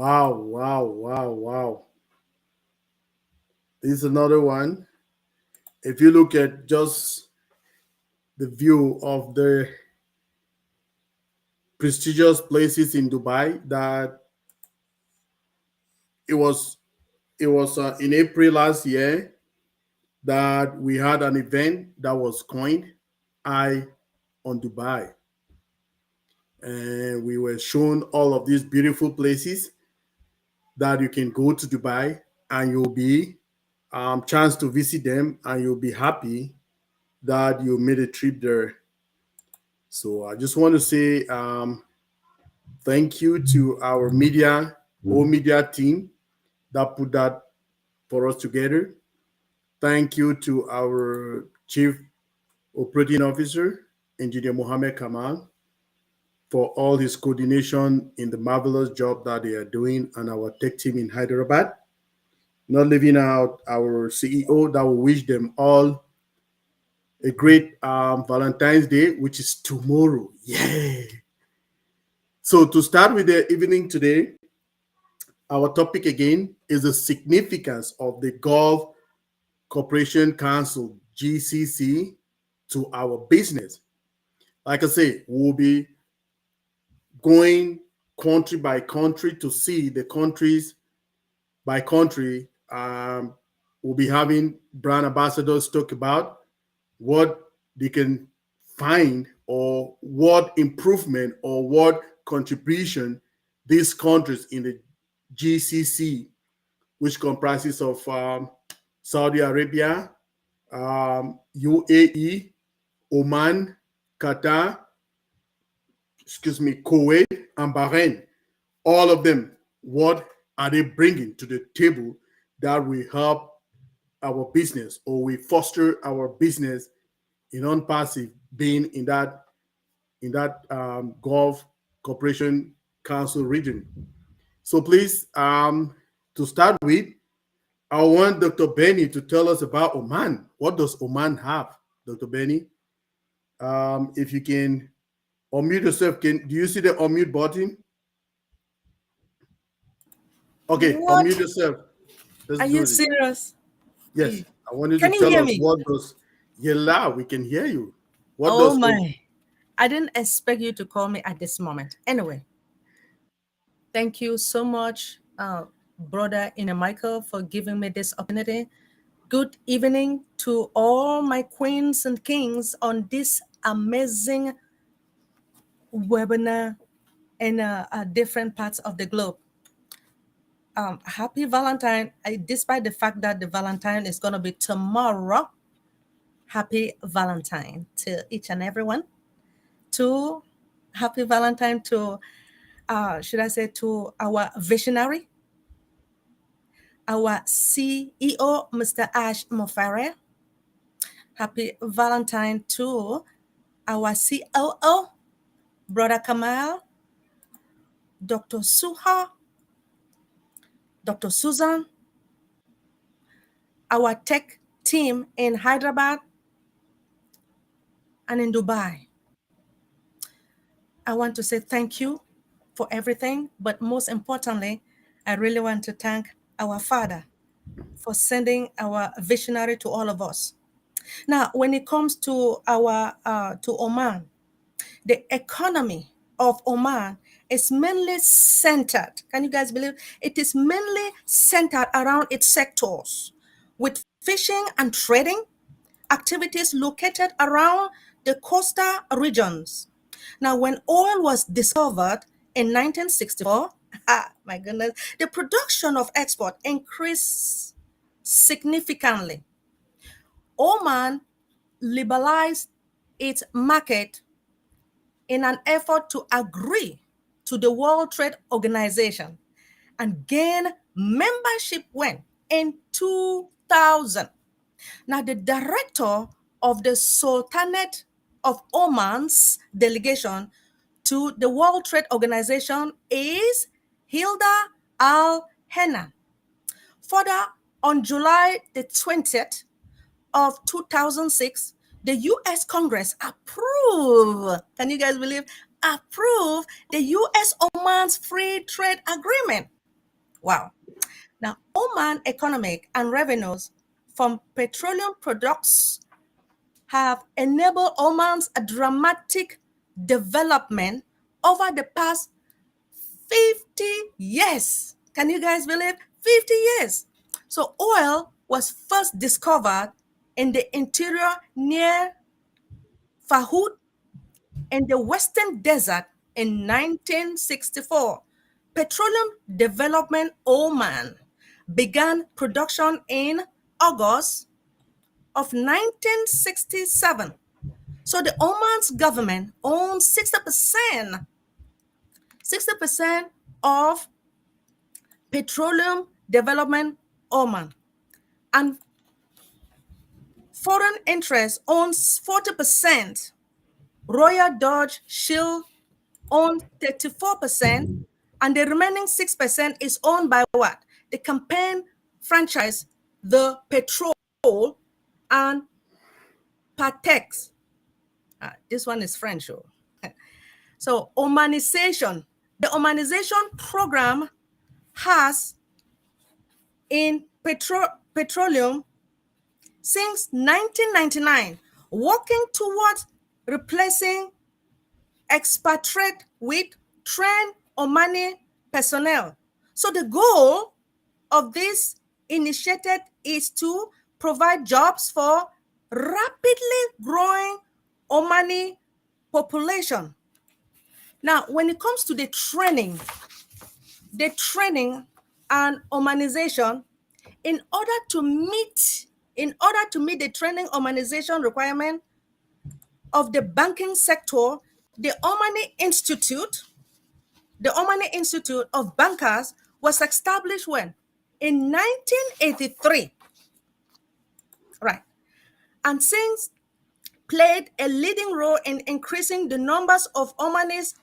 Wow, wow, wow, wow. This is another one. If you look at just the view of the prestigious places in Dubai, that it was in April last year that we had an event that was coined Eye on Dubai, and we were shown all of these beautiful places that you can go to Dubai, and you'll be chance to visit them, and you'll be happy that you made a trip there. So I just want to say thank you to our whole media team that put that for us together. Thank you to our Chief Operating Officer, Engineer Mohammed Kamal, for all his coordination in the marvelous job that they are doing, and our tech team in Hyderabad. Not leaving out our CEO, that will wish them all a great Valentine's Day, which is tomorrow. Yeah. So to start with the evening today, our topic again is the significance of the Gulf Cooperation Council, GCC, to our business. Like I say, we'll be going country by country to see the countries by country. We'll be having brand ambassadors talk about what they can find, or what improvement or what contribution these countries in the GCC, which comprises of Saudi Arabia, UAE, Oman, Qatar, Kuwait, and Bahrain, all of them, what are they bringing to the table that will help our business, or we foster our business in non-passive, being in that Gulf Cooperation Council region. So please, to start with, I want Dr. Benny to tell us about Oman. What does Oman have, Dr. Benny? If you can unmute yourself, do you see the unmute button? Okay, What? unmute yourself. Are you serious? Yes, I want you Can to you tell hear us me? what does. Yeah, we can hear you. What Oh does my. I didn't expect you to call me at this moment. Anyway, thank you so much, brother Ina Michael, for giving me this opportunity. Good evening to all my queens and kings on this amazing webinar in different parts of the globe. Happy Valentine. Despite the fact that the Valentine is going to be tomorrow, happy Valentine to each and everyone. To happy Valentine to, should I say, to our visionary, our CEO, Mr. Ash Mofare. Happy Valentine to our COO, Brother Kamal, Dr. Suha, Dr. Susan, our tech team in Hyderabad and in Dubai. I want to say thank you for everything, but most importantly, I really want to thank our Father for sending our visionary to all of us. Now, when it comes to to Oman, the economy of Oman is mainly centered. Can you guys believe it is mainly centered around its sectors, with fishing and trading activities located around the coastal regions. Now, when oil was discovered in 1964, my goodness, the production of export increased significantly. Oman liberalized its market in an effort to agree to the World Trade Organization and gain membership when in 2000. Now, the director of the Sultanate of Oman's delegation to the World Trade Organization is Hilda Al Henna. Further, on July the 20th of 2006, the U.S. Congress approved, can you guys believe, approved the U.S. Oman's Free Trade Agreement. Wow. Now, Oman economic and revenues from petroleum products have enabled Oman's dramatic development over the past 50 years. Can you guys believe? 50 years. So oil was first discovered in the interior near Fahud in the Western Desert in 1964. Petroleum Development Oman began production in August of 1967. So the Oman's government owns 60% of Petroleum Development Oman, and foreign interest owns 40%. Royal Dutch Shell owns 34%, and the remaining 6% is owned by what? The campaign franchise, the Petrol and Patex. This one is French. So Omanization. The Omanization program has in petroleum since 1999, working towards replacing expatriate with trained Omani personnel. So the goal of this initiative is to provide jobs for rapidly growing Omani population. Now, when it comes to the training and Omanization, in order to meet the training Omanization requirement of the banking sector, the Omani Institute of Bankers was established when? In 1983. Right. And since played a leading role in increasing the numbers of Omanis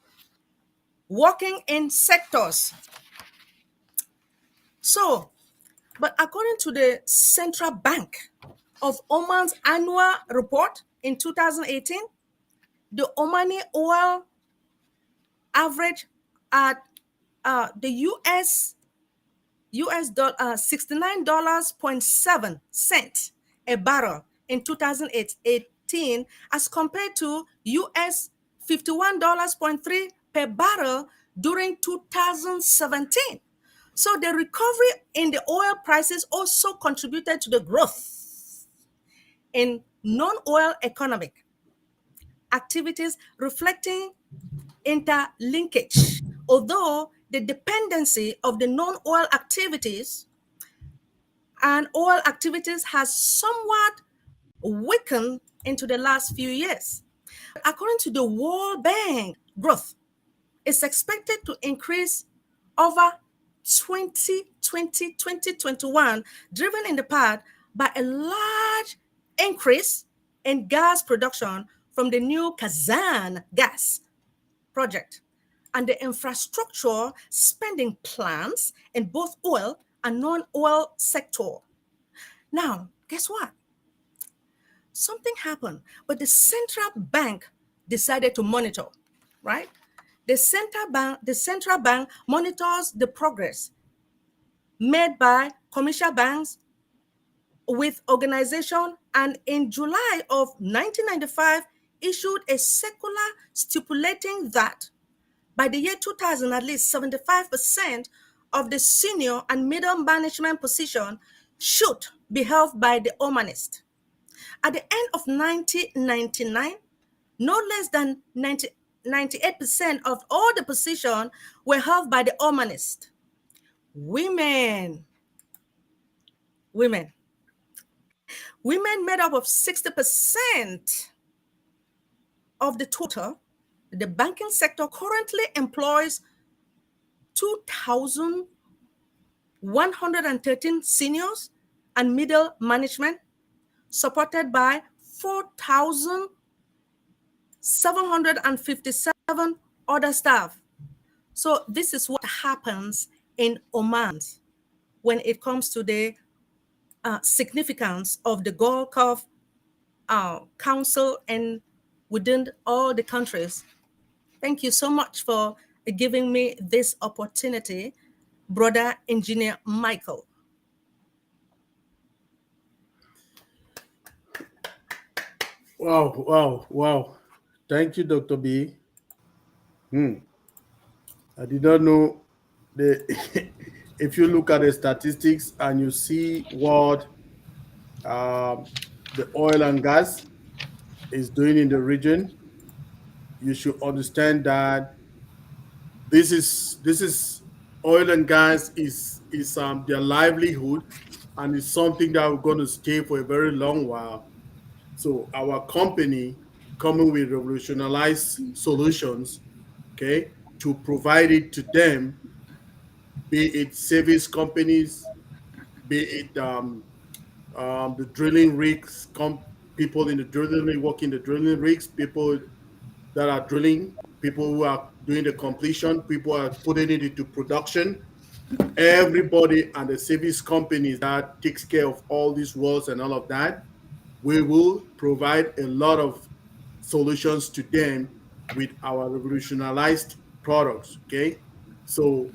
working in sectors. So, but according to the Central Bank of Oman's annual report in 2018, the Omani oil average at the US dollar $69.7 a barrel in 2018 as compared to US $51.3 per barrel during 2017. So the recovery in the oil prices also contributed to the growth in non-oil economic activities, reflecting interlinkage. Although the dependency of the non-oil activities and oil activities has somewhat weakened into the last few years. According to the World Bank, growth is expected to increase over 2020-2021, driven in the part by a large increase in gas production from the new Kazan gas project and the infrastructure spending plans in both oil and non-oil sector. Now, guess what? Something happened, but the central bank decided to monitor, right? The central bank monitors the progress made by commercial banks with organization, and in July of 1995 issued a circular stipulating that by the year 2000, at least 75% of the senior and middle management position should be held by the Omanist. At the end of 1999, no less than 98% of all the positions were held by the Omanist. Women made up of 60% of the total. The banking sector currently employs 2,113 seniors and middle management, supported by 4,757 other staff. So this is what happens in Oman when it comes to the significance of the Gulf Council and within all the countries. Thank you so much for giving me this opportunity Brother Engineer Michael. Wow, wow, wow. Thank you, Dr. B. Hmm. I did not know the if you look at the statistics and you see what um, the oil and gas is doing in the region, you should understand that this is oil and gas is their livelihood, and it's something that we're going to stay for a very long while. So our company coming with revolutionized solutions, okay, to provide it to them, be it service companies, be it the drilling rigs, people in the drilling rig working the drilling rigs, people that are drilling, people who are doing the completion, people are putting it into production. Everybody and the service companies that takes care of all these wells and all of that, we will provide a lot of solutions to them with our revolutionized products. Okay, so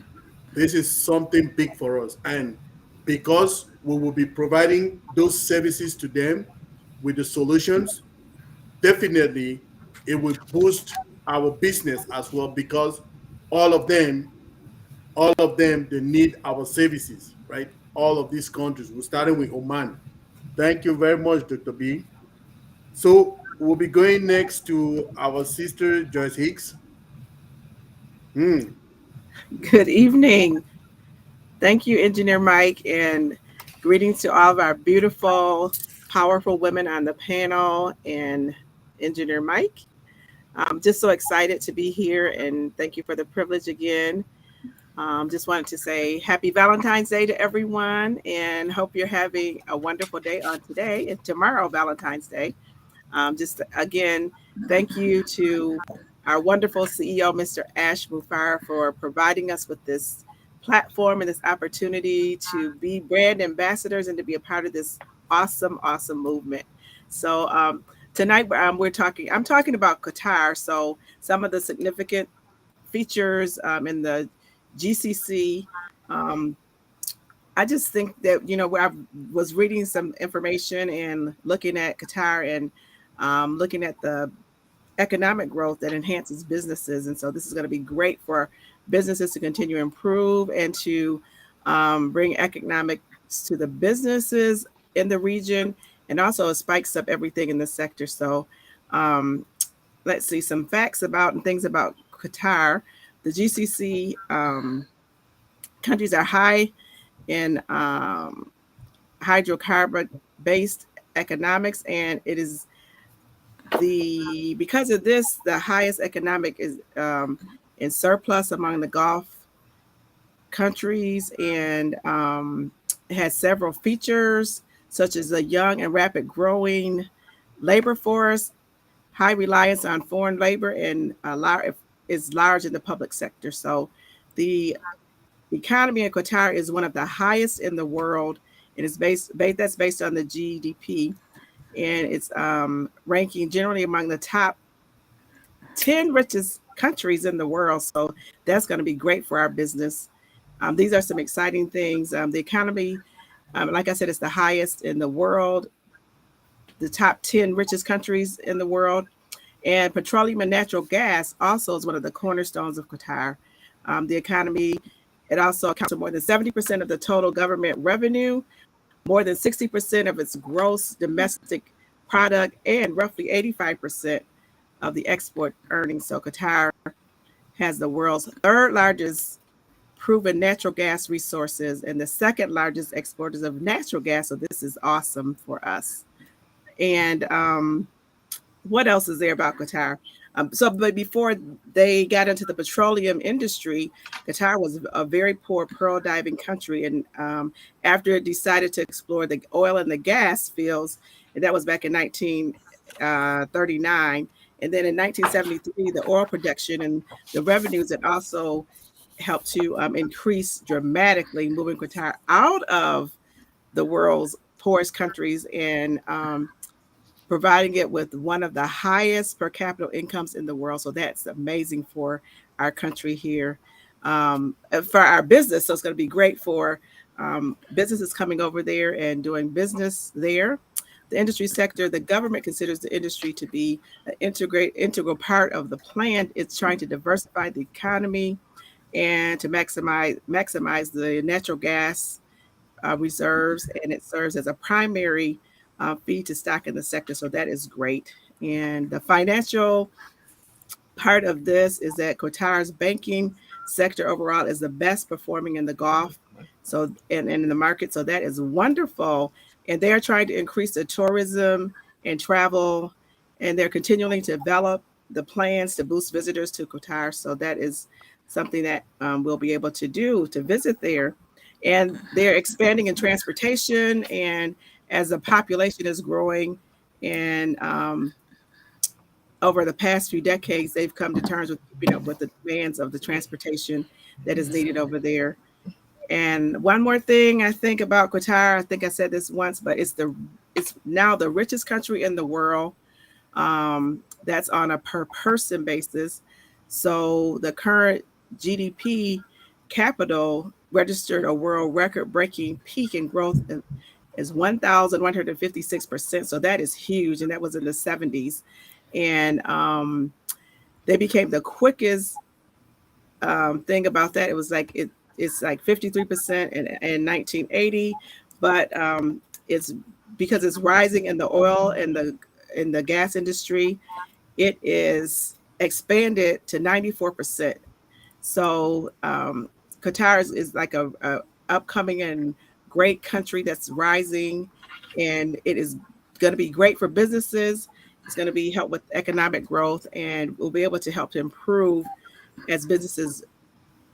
this is something big for us, and because we will be providing those services to them with the solutions, definitely it will boost our business as well, because all of them they need our services, right? All of these countries. We're starting with Oman. Thank you very much, Dr. B. So we'll be going next to our sister Joyce Hicks. Hmm. Good evening. Thank you, Engineer Mike, and greetings to all of our beautiful, powerful women on the panel and Engineer Mike. I'm just so excited to be here and thank you for the privilege again. Just wanted to say happy Valentine's Day to everyone and hope you're having a wonderful day on today and tomorrow, Valentine's Day. Just again, thank you to our wonderful CEO, Mr. Ash Mufar, for providing us with this platform and this opportunity to be brand ambassadors and to be a part of this awesome, awesome movement. So tonight I'm talking about Qatar. So some of the significant features in the GCC. Um, I just think that, where I was reading some information and looking at Qatar and looking at the economic growth that enhances businesses. And so this is going to be great for businesses to continue to improve and to bring economics to the businesses in the region. And also it spikes up everything in the sector. So um, let's see some facts about and things about Qatar. The GCC countries are high in hydrocarbon based economics, and it is because of this the highest economic is in surplus among the Gulf countries, and it has several features such as a young and rapid growing labor force, high reliance on foreign labor, and is large in the public sector. So the economy in Qatar is one of the highest in the world. It is that's based on the GDP, and it's ranking generally among the top 10 richest countries in the world. So that's going to be great for our business. These are some exciting things. The economy, like I said, it's the highest in the world, the top 10 richest countries in the world. And petroleum and natural gas also is one of the cornerstones of Qatar. The economy, it also accounts for more than 70% of the total government revenue, more than 60% of its gross domestic product, and roughly 85% of the export earnings. So Qatar has the world's third largest proven natural gas resources and the second largest exporters of natural gas. So this is awesome for us. And what else is there about Qatar? But before they got into the petroleum industry, Qatar was a very poor pearl diving country. And after it decided to explore the oil and the gas fields, and that was back in 1939. And then in 1973, the oil production and the revenues that also helped to increase dramatically, moving Qatar out of the world's poorest countries and providing it with one of the highest per capita incomes in the world. So that's amazing for our country here. for our business. So it's going to be great for businesses coming over there and doing business there. The industry sector, the government considers the industry to be an integral part of the plan. It's trying to diversify the economy and to maximize the natural gas reserves, and it serves as a primary feed to stock in the sector. So that is great. And the financial part of this is that Qatar's banking sector overall is the best performing in the Gulf, so and in the market. So that is wonderful. And they are trying to increase the tourism and travel, and they're continuing to develop the plans to boost visitors to Qatar. So that is something that we'll be able to do to visit there. And they're expanding in transportation, and as the population is growing, and over the past few decades, they've come to terms with keeping up with the demands of the transportation that is needed over there. And one more thing I think about Qatar, I think I said this once, but it's now the richest country in the world. That's on a per person basis. So the current GDP capital registered a world record breaking peak in growth is 1,156%. So that is huge. And that was in the 70s. And they became the quickest thing about that. It was like it's like 53% in 1980, but it's because it's rising in the oil and the gas industry. It is expanded to 94%. So Qatar is like a upcoming and great country that's rising, and it is going to be great for businesses. It's going to be help with economic growth, and we'll be able to help to improve as businesses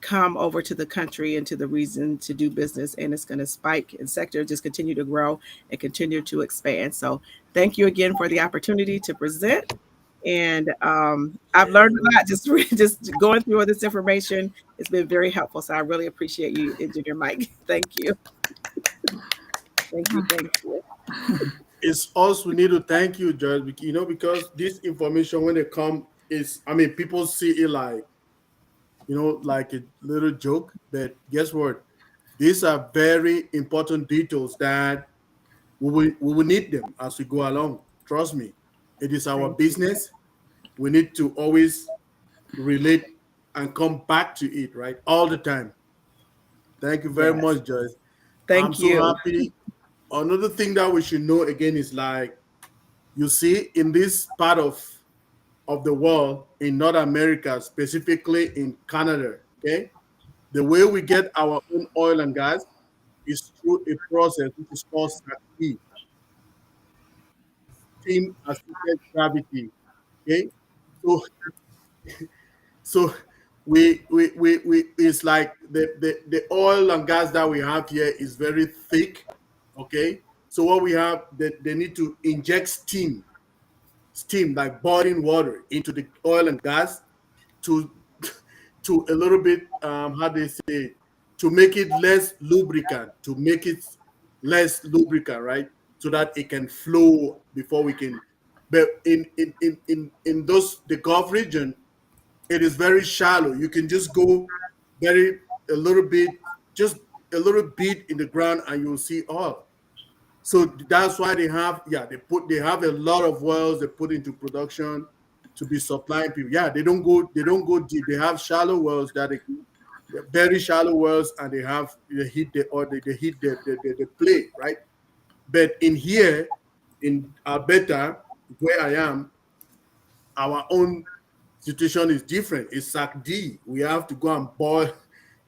come over to the country and to the region to do business, and it's going to spike and sector just continue to grow and continue to expand. So thank you again for the opportunity to present. And I've learned a lot just going through all this information. It's been very helpful. So I really appreciate you, Engineer Mike. Thank you. Thank you. Thank you. It's us we need to thank you, Judge, because this information when it come is, I mean, people see it like, like a little joke, but guess what? These are very important details that we will need them as we go along. Trust me, it is our Thank you. business. We need to always relate and come back to it, right? All the time. Thank you very Yes. much, Joyce. I'm Thank so you. happy. Another thing that we should know again is like, you see, in this part of the world, in North America, specifically in Canada, okay, the way we get our own oil and gas is through a process which is called SACD, steam assisted gravity. Okay, so so we it's like the oil and gas that we have here is very thick. Okay, so what we have, they need to inject steam like boiling water into the oil and gas to to a little bit, how they say, to make it less lubricant, less lubricant, right? So that it can flow before we can. But in those the Gulf region, it is very shallow. You can just go very a little bit, just a little bit in the ground, and you'll see oil. So that's why they have a lot of wells they put into production to be supplying people. Yeah, they don't go deep. They have shallow wells they're very shallow wells, and they hit the play, right? But in here in Alberta, where I am, our own situation is different. It's SAC-D. We have to go and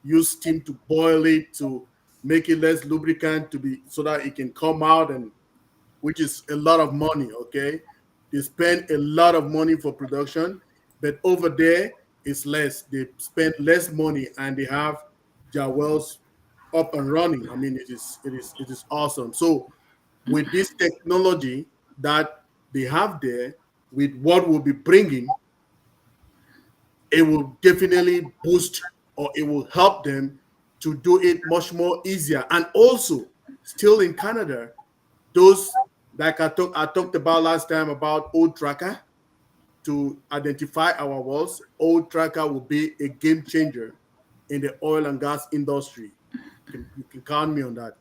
use steam to boil it to make it less lubricant to be so that it can come out, and which is a lot of money. Okay, they spend a lot of money for production, but over there it's less. They spend less money and they have their wells up and running. I mean, it is awesome. So with this technology that they have there, with what we'll be bringing, it will definitely boost, or it will help them to do it much more easier. And also, still in Canada, those like I talked about last time about old tracker to identify our wells. Old tracker will be a game changer in the oil and gas industry. You can count me on that.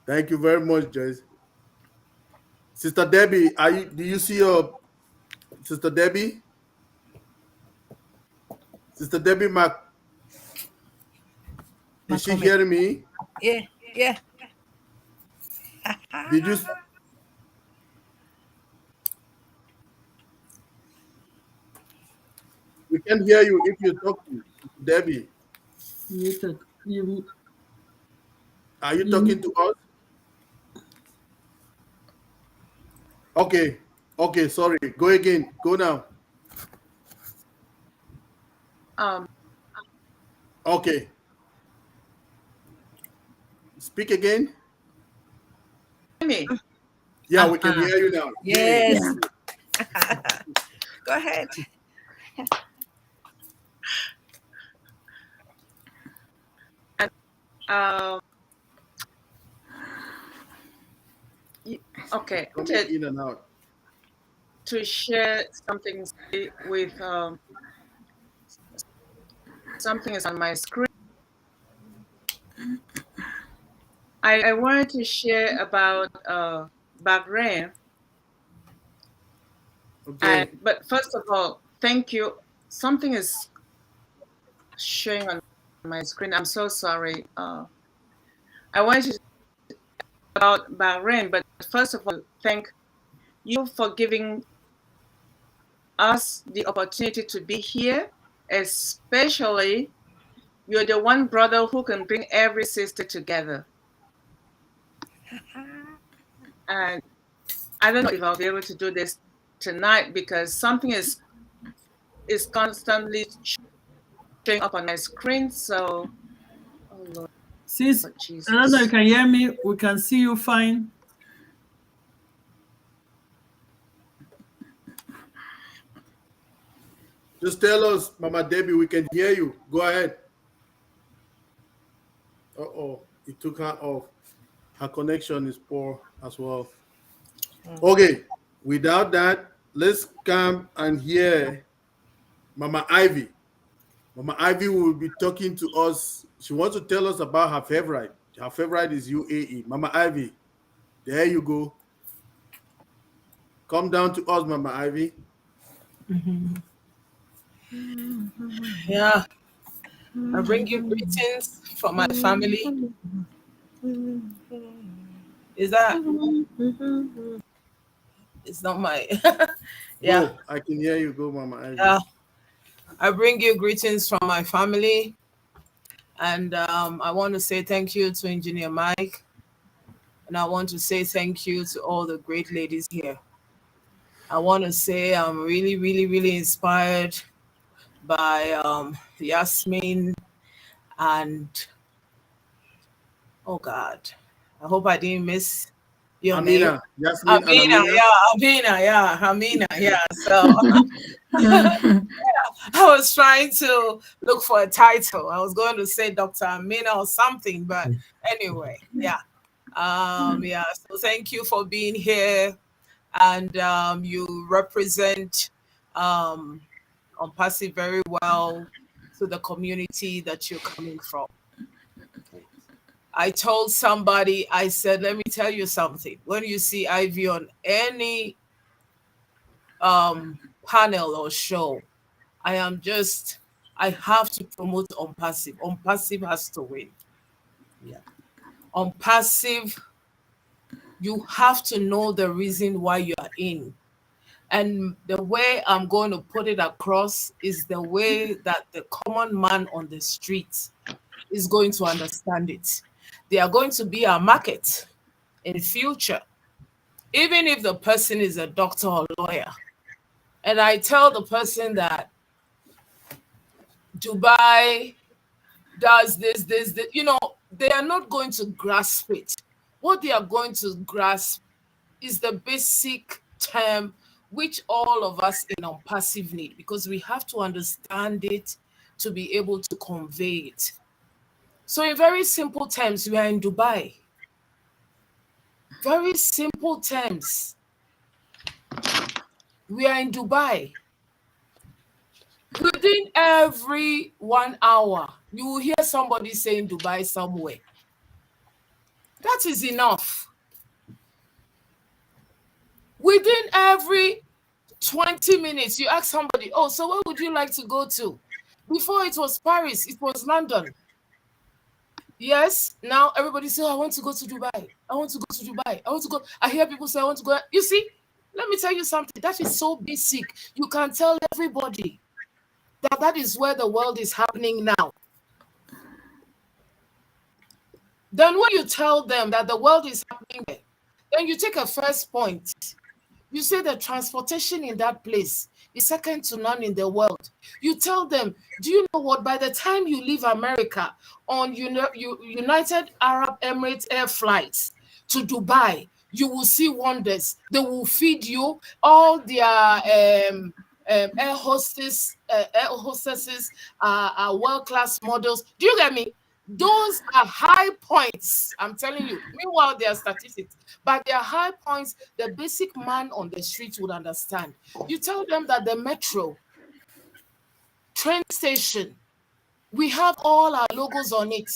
Thank you very much, Joyce. Sister Debbie, do you see your Sister Debbie? Sister Debbie is she hearing me? Yeah, yeah. Did you? We can hear you if you're talking, Debbie. Are you talking to us? Okay. Okay, sorry. Go again. Go now. Okay. Speak again. Me. Yeah, we can hear you now. Yes. Yeah. Go ahead. Okay. Coming in and out. To share something with something is on my screen. I wanted to share about Bahrain. Okay. But first of all, thank you. Something is showing on my screen. I'm so sorry. I wanted to about Bahrain, but first of all, thank you for giving us the opportunity to be here, especially you're the one brother who can bring every sister together. And I don't know if I'll be able to do this tonight because something is constantly showing up on my screen. So, oh Lord. Sis, I don't know if you can hear me. We can see you fine. Just tell us, Mama Debbie, we can hear you. Go ahead. Uh-oh, it took her off. Her connection is poor as well. Okay, without that, let's come and hear Mama Ivy. Mama Ivy will be talking to us. She wants to tell us about her favorite. Her favorite is UAE. Mama Ivy, there you go. Come down to us, Mama Ivy. Yeah, I bring you greetings from my family. Is that? It's not my. Yeah. Go. I can hear you. Go, Mama Ivy. Yeah. I bring you greetings from my family, and I want to say thank you to Engineer Mike, and I want to say thank you to all the great ladies here. I want to say I'm really, really, really inspired by Yasmin and oh God, I hope I didn't miss your Amina. name. Yasmin Amina, yeah. So yeah, I was trying to look for a title. I was going to say Dr. Amina or something, but anyway, yeah. Yeah, so thank you for being here, and you represent ONPASSIVE very well to the community that you're coming from. I told somebody, I said, let me tell you something. When you see Ivy on any panel or show, I have to promote ONPASSIVE. ONPASSIVE has to win. Yeah. ONPASSIVE, you have to know the reason why you are in. And the way I'm going to put it across is the way that the common man on the street is going to understand it. They are going to be our market in the future, even if the person is a doctor or lawyer. And I tell the person that Dubai does this, they are not going to grasp it. What they are going to grasp is the basic term which all of us in ONPASSIVE need, because we have to understand it to be able to convey it. So in very simple terms, we are in Dubai. Very simple terms. We are in Dubai. Within every 1 hour, you will hear somebody saying Dubai somewhere. That is enough. Within every 20 minutes, you ask somebody, oh, so where would you like to go to? Before it was Paris, it was London. Yes, now everybody say, I want to go to Dubai. I want to go to Dubai. I want to go. I hear people say, I want to go. You see, let me tell you something. That is so basic. You can tell everybody that that is where the world is happening now. Then when you tell them that the world is happening there, then you take a first point. You say the transportation in that place is second to none in the world. You tell them, do you know what? By the time you leave America on United Arab Emirates air flights to Dubai, you will see wonders. They will feed you all their air hostesses are world-class models. Do you get me? Those are high points. I'm telling you. Meanwhile, they are statistics, but they are high points the basic man on the street would understand. You tell them that the metro, train station, we have all our logos on it.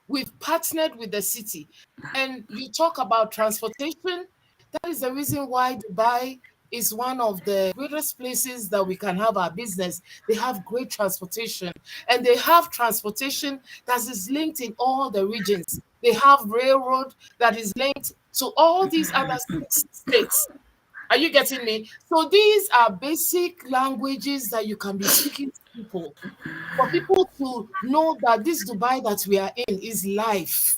We've partnered with the city. And you talk about transportation. That is the reason why Dubai is one of the greatest places that we can have our business. They have great transportation, and they have transportation that is linked in all the regions. They have railroad that is linked to all these other states. Are you getting me? So these are basic languages that you can be speaking to people, for people to know that this Dubai that we are in is life.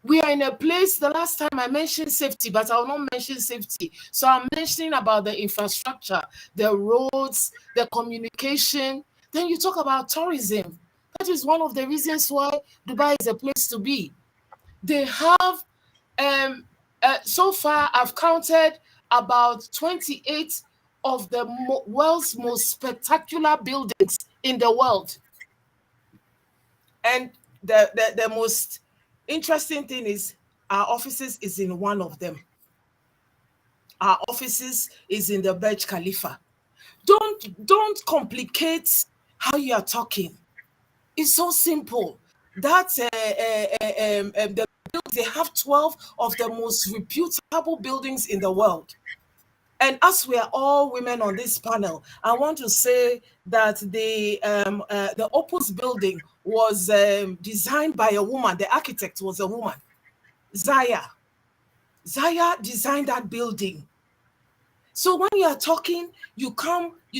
We are in a place, the last time I mentioned safety, but I will not mention safety. So I'm mentioning about the infrastructure, the roads, the communication. Then you talk about tourism. That is one of the reasons why Dubai is a place to be. They have, so far I've counted about 28 of the world's most spectacular buildings in the world. And the most interesting thing is our offices is in one of them. Our offices is in the Burj Khalifa. Don't complicate how you are talking. It's so simple. That's they have 12 of the most reputable buildings in the world. And as we are all women on this panel, I want to say that the Opus building was designed by a woman. The architect was a woman, Zaya. Zaya designed that building. So when you are talking, you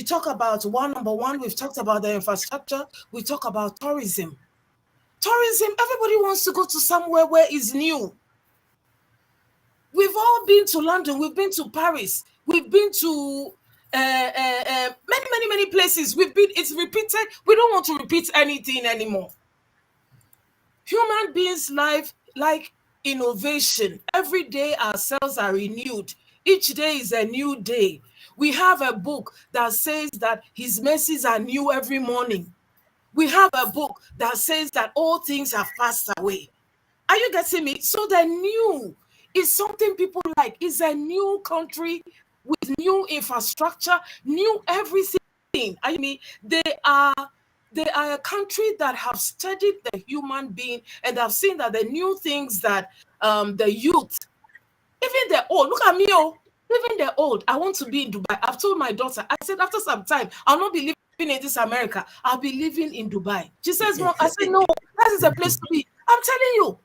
talk about number one, we've talked about the infrastructure, we talk about tourism. Tourism, everybody wants to go to somewhere where it's new. We've all been to London, we've been to Paris, we've been to many places. It's repeated. We don't want to repeat anything anymore. Human beings' life like innovation. Every day our cells are renewed. Each day is a new day. We have a book that says that his mercies are new every morning. We have a book that says that all things have passed away. Are you getting me? So the new is something people like. It's a new country with new infrastructure, new everything. I mean, they are a country that have studied the human being and have seen that the new things that the youth, even the old, look at me, even the old, I want to be in Dubai. I've told my daughter, I said, after some time, I'll not be living in this America. I'll be living in Dubai. She says, Mom, I said, no, that is a place to be. I'm telling you.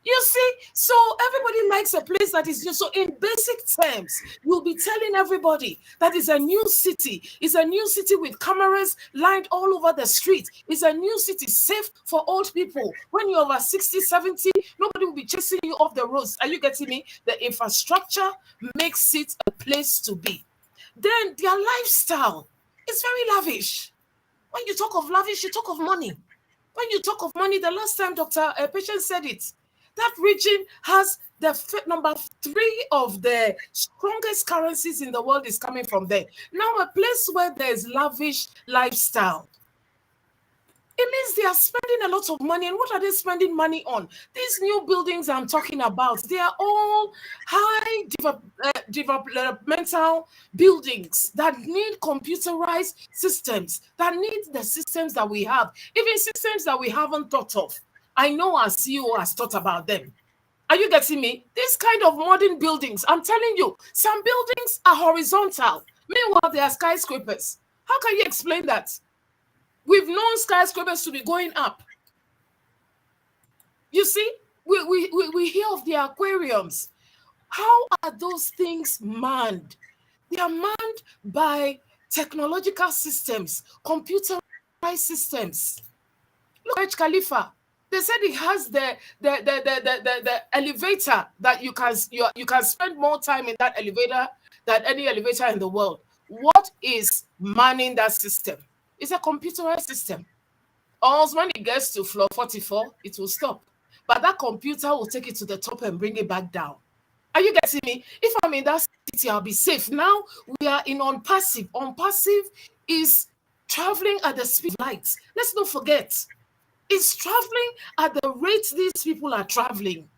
You see, so everybody likes a place that is new. So in basic terms, you'll be telling everybody that is a new city. It's a new city with cameras lined all over the street. It's a new city safe for old people. When you're over 60, 70, nobody will be chasing you off the roads. Are you getting me? The infrastructure makes it a place to be. Then their lifestyle is very lavish. When you talk of lavish, you talk of money. When you talk of money, the last time Dr. Patient said it, that region has the number 3 of the strongest currencies in the world is coming from there. Now, a place where there's lavish lifestyle. It means they are spending a lot of money. And what are they spending money on? These new buildings I'm talking about, they are all high developmental buildings that need computerized systems, that need the systems that we have, even systems that we haven't thought of. I know our CEO has thought about them. Are you getting me? This kind of modern buildings, I'm telling you, some buildings are horizontal. Meanwhile, they are skyscrapers. How can you explain that? We've known skyscrapers to be going up. You see, we hear of the aquariums. How are those things manned? They are manned by technological systems, computerized systems. Look at Khalifa. They said it has the elevator that you can spend more time in that elevator than any elevator in the world. What is manning that system? It's a computerized system. Or when it gets to floor 44, it will stop. But that computer will take it to the top and bring it back down. Are you getting me? If I'm in that city, I'll be safe. Now we are in unpassive. Unpassive is traveling at the speed of light. Let's not forget. It's traveling at the rate these people are traveling.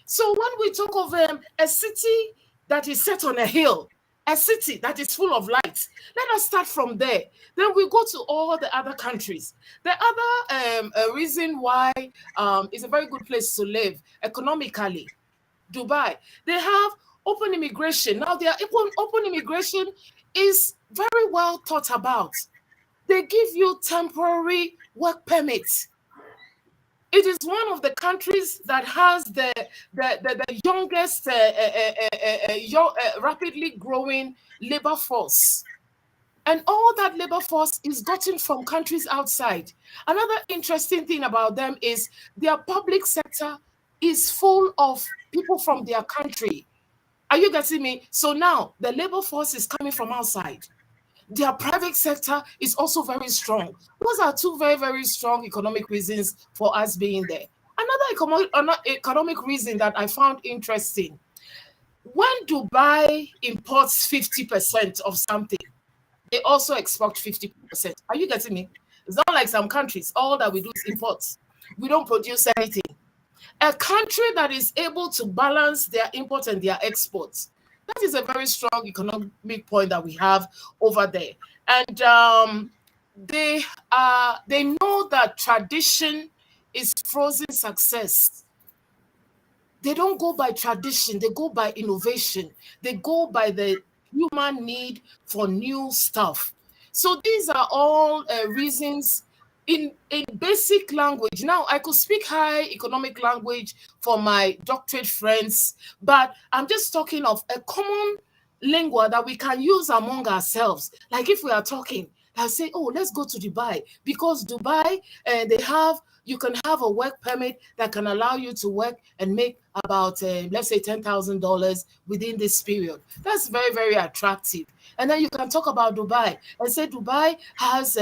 So when we talk of a city that is set on a hill, a city that is full of lights, let us start from there. Then we go to all the other countries. The other reason why it's a very good place to live economically, Dubai, they have open immigration. Now, their open immigration is very well thought about. They give you temporary work permits. It is one of the countries that has the youngest, rapidly growing labor force. And all that labor force is gotten from countries outside. Another interesting thing about them is their public sector is full of people from their country. Are you getting me? So now the labor force is coming from outside. Their private sector is also very strong. Those are two very, very strong economic reasons for us being there. Another economic reason that I found interesting, when Dubai imports 50% of something, they also export 50%. Are you getting me? It's not like some countries, all that we do is imports. We don't produce anything. A country that is able to balance their imports and their exports, that is a very strong economic point that we have over there. And they know that tradition is frozen success. They don't go by tradition, they go by innovation. They go by the human need for new stuff. So these are all reasons in basic language. Now, I could speak high economic language for my doctorate friends, but I'm just talking of a common lingua that we can use among ourselves. Like if we are talking, I say, oh, let's go to Dubai, because Dubai, you can have a work permit that can allow you to work and make about, let's say, $10,000 within this period. That's very, very attractive. And then you can talk about Dubai and say Dubai has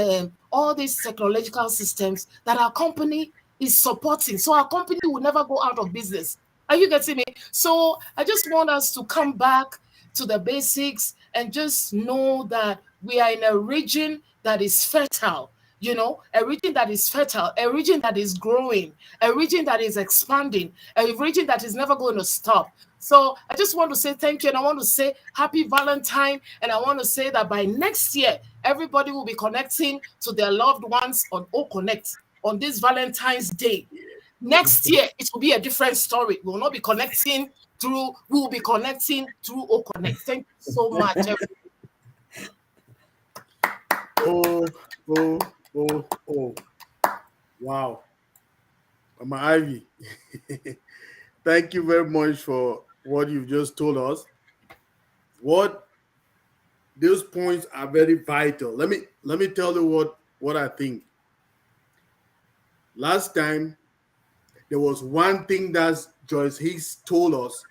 all these technological systems that our company is supporting. So our company will never go out of business. Are you getting me? So I just want us to come back to the basics and just know that we are in a region that is fertile. You know, a region that is fertile, a region that is growing, a region that is expanding, a region that is never going to stop. So I just want to say thank you, and I want to say happy Valentine, and I want to say that by next year, everybody will be connecting to their loved ones on OConnect on this Valentine's Day. Next year, it will be a different story. We will not be connecting through, we will be connecting through OConnect. Thank you so much, everybody. Oh. Wow. Mama Ivy, thank you very much for what you've just told us. Those points are very vital. Let me tell you what I think. Last time, there was one thing that Joyce Hicks told us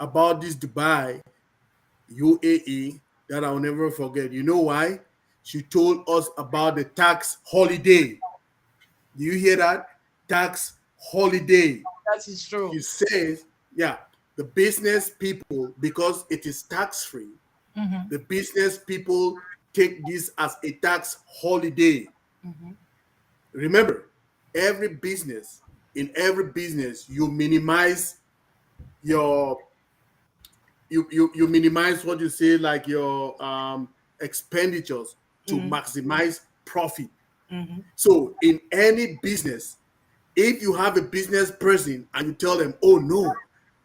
about this Dubai, UAE, that I'll never forget. You know why? She told us about the tax holiday. Do you hear that? Tax holiday. That is true. She says, yeah, the business people, because it is tax-free, the business people take this as a tax holiday. remember, in every business, you minimize your you minimize what you say, like your expenditures to maximize profit. So in any business, if you have a business person and you tell them, oh no,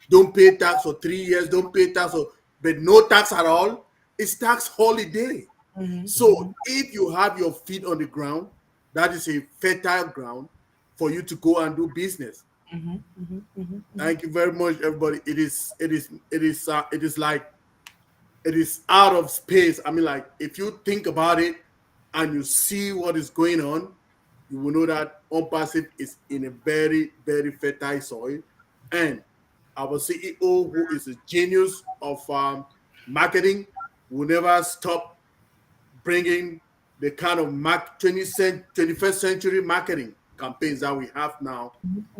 don't pay tax for 3 years, don't pay tax, but no tax at all, it's tax holiday. So if you have your feet on the ground, that is a fertile ground for you to go and do business. Thank you very much, everybody. It is out of space. I mean, like, if you think about it and you see what is going on, you will know that OnPassive is in a very, very fertile soil. And our CEO, who is a genius of marketing, will never stop bringing the kind of 21st century marketing campaigns that we have now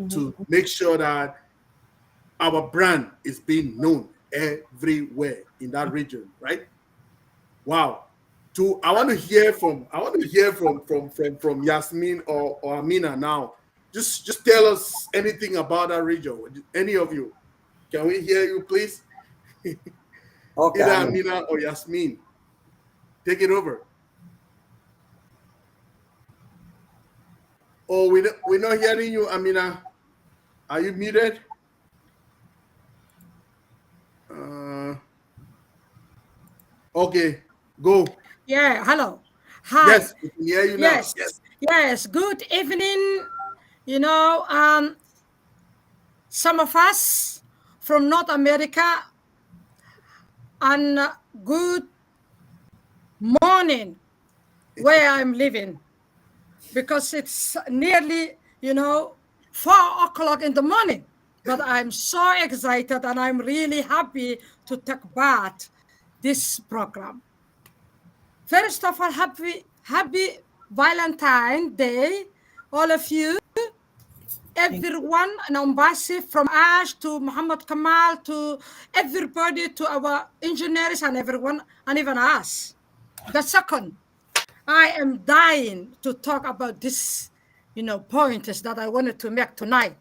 to make sure that our brand is being known everywhere in that region, right? Wow. I want to hear from Yasmin or Amina now. Just tell us anything about that region. Any of you. Can we hear you, please? Okay. Either Amina or Yasmin. Take it over. Oh, we're not hearing you, Amina. Are you muted? Okay, go. Yeah, hello. Hi. Yes, we can hear you now. Yes. Good evening. Some of us from North America, and good morning where I'm living, because it's nearly, 4 o'clock in the morning. But I'm so excited and I'm really happy to take part this program. First of all, happy Valentine's Day, all of you, everyone, and OnPassive, from Ash to Muhammad Kamal to everybody, to our engineers and everyone, and even us. The second, I am dying to talk about this, points that I wanted to make tonight.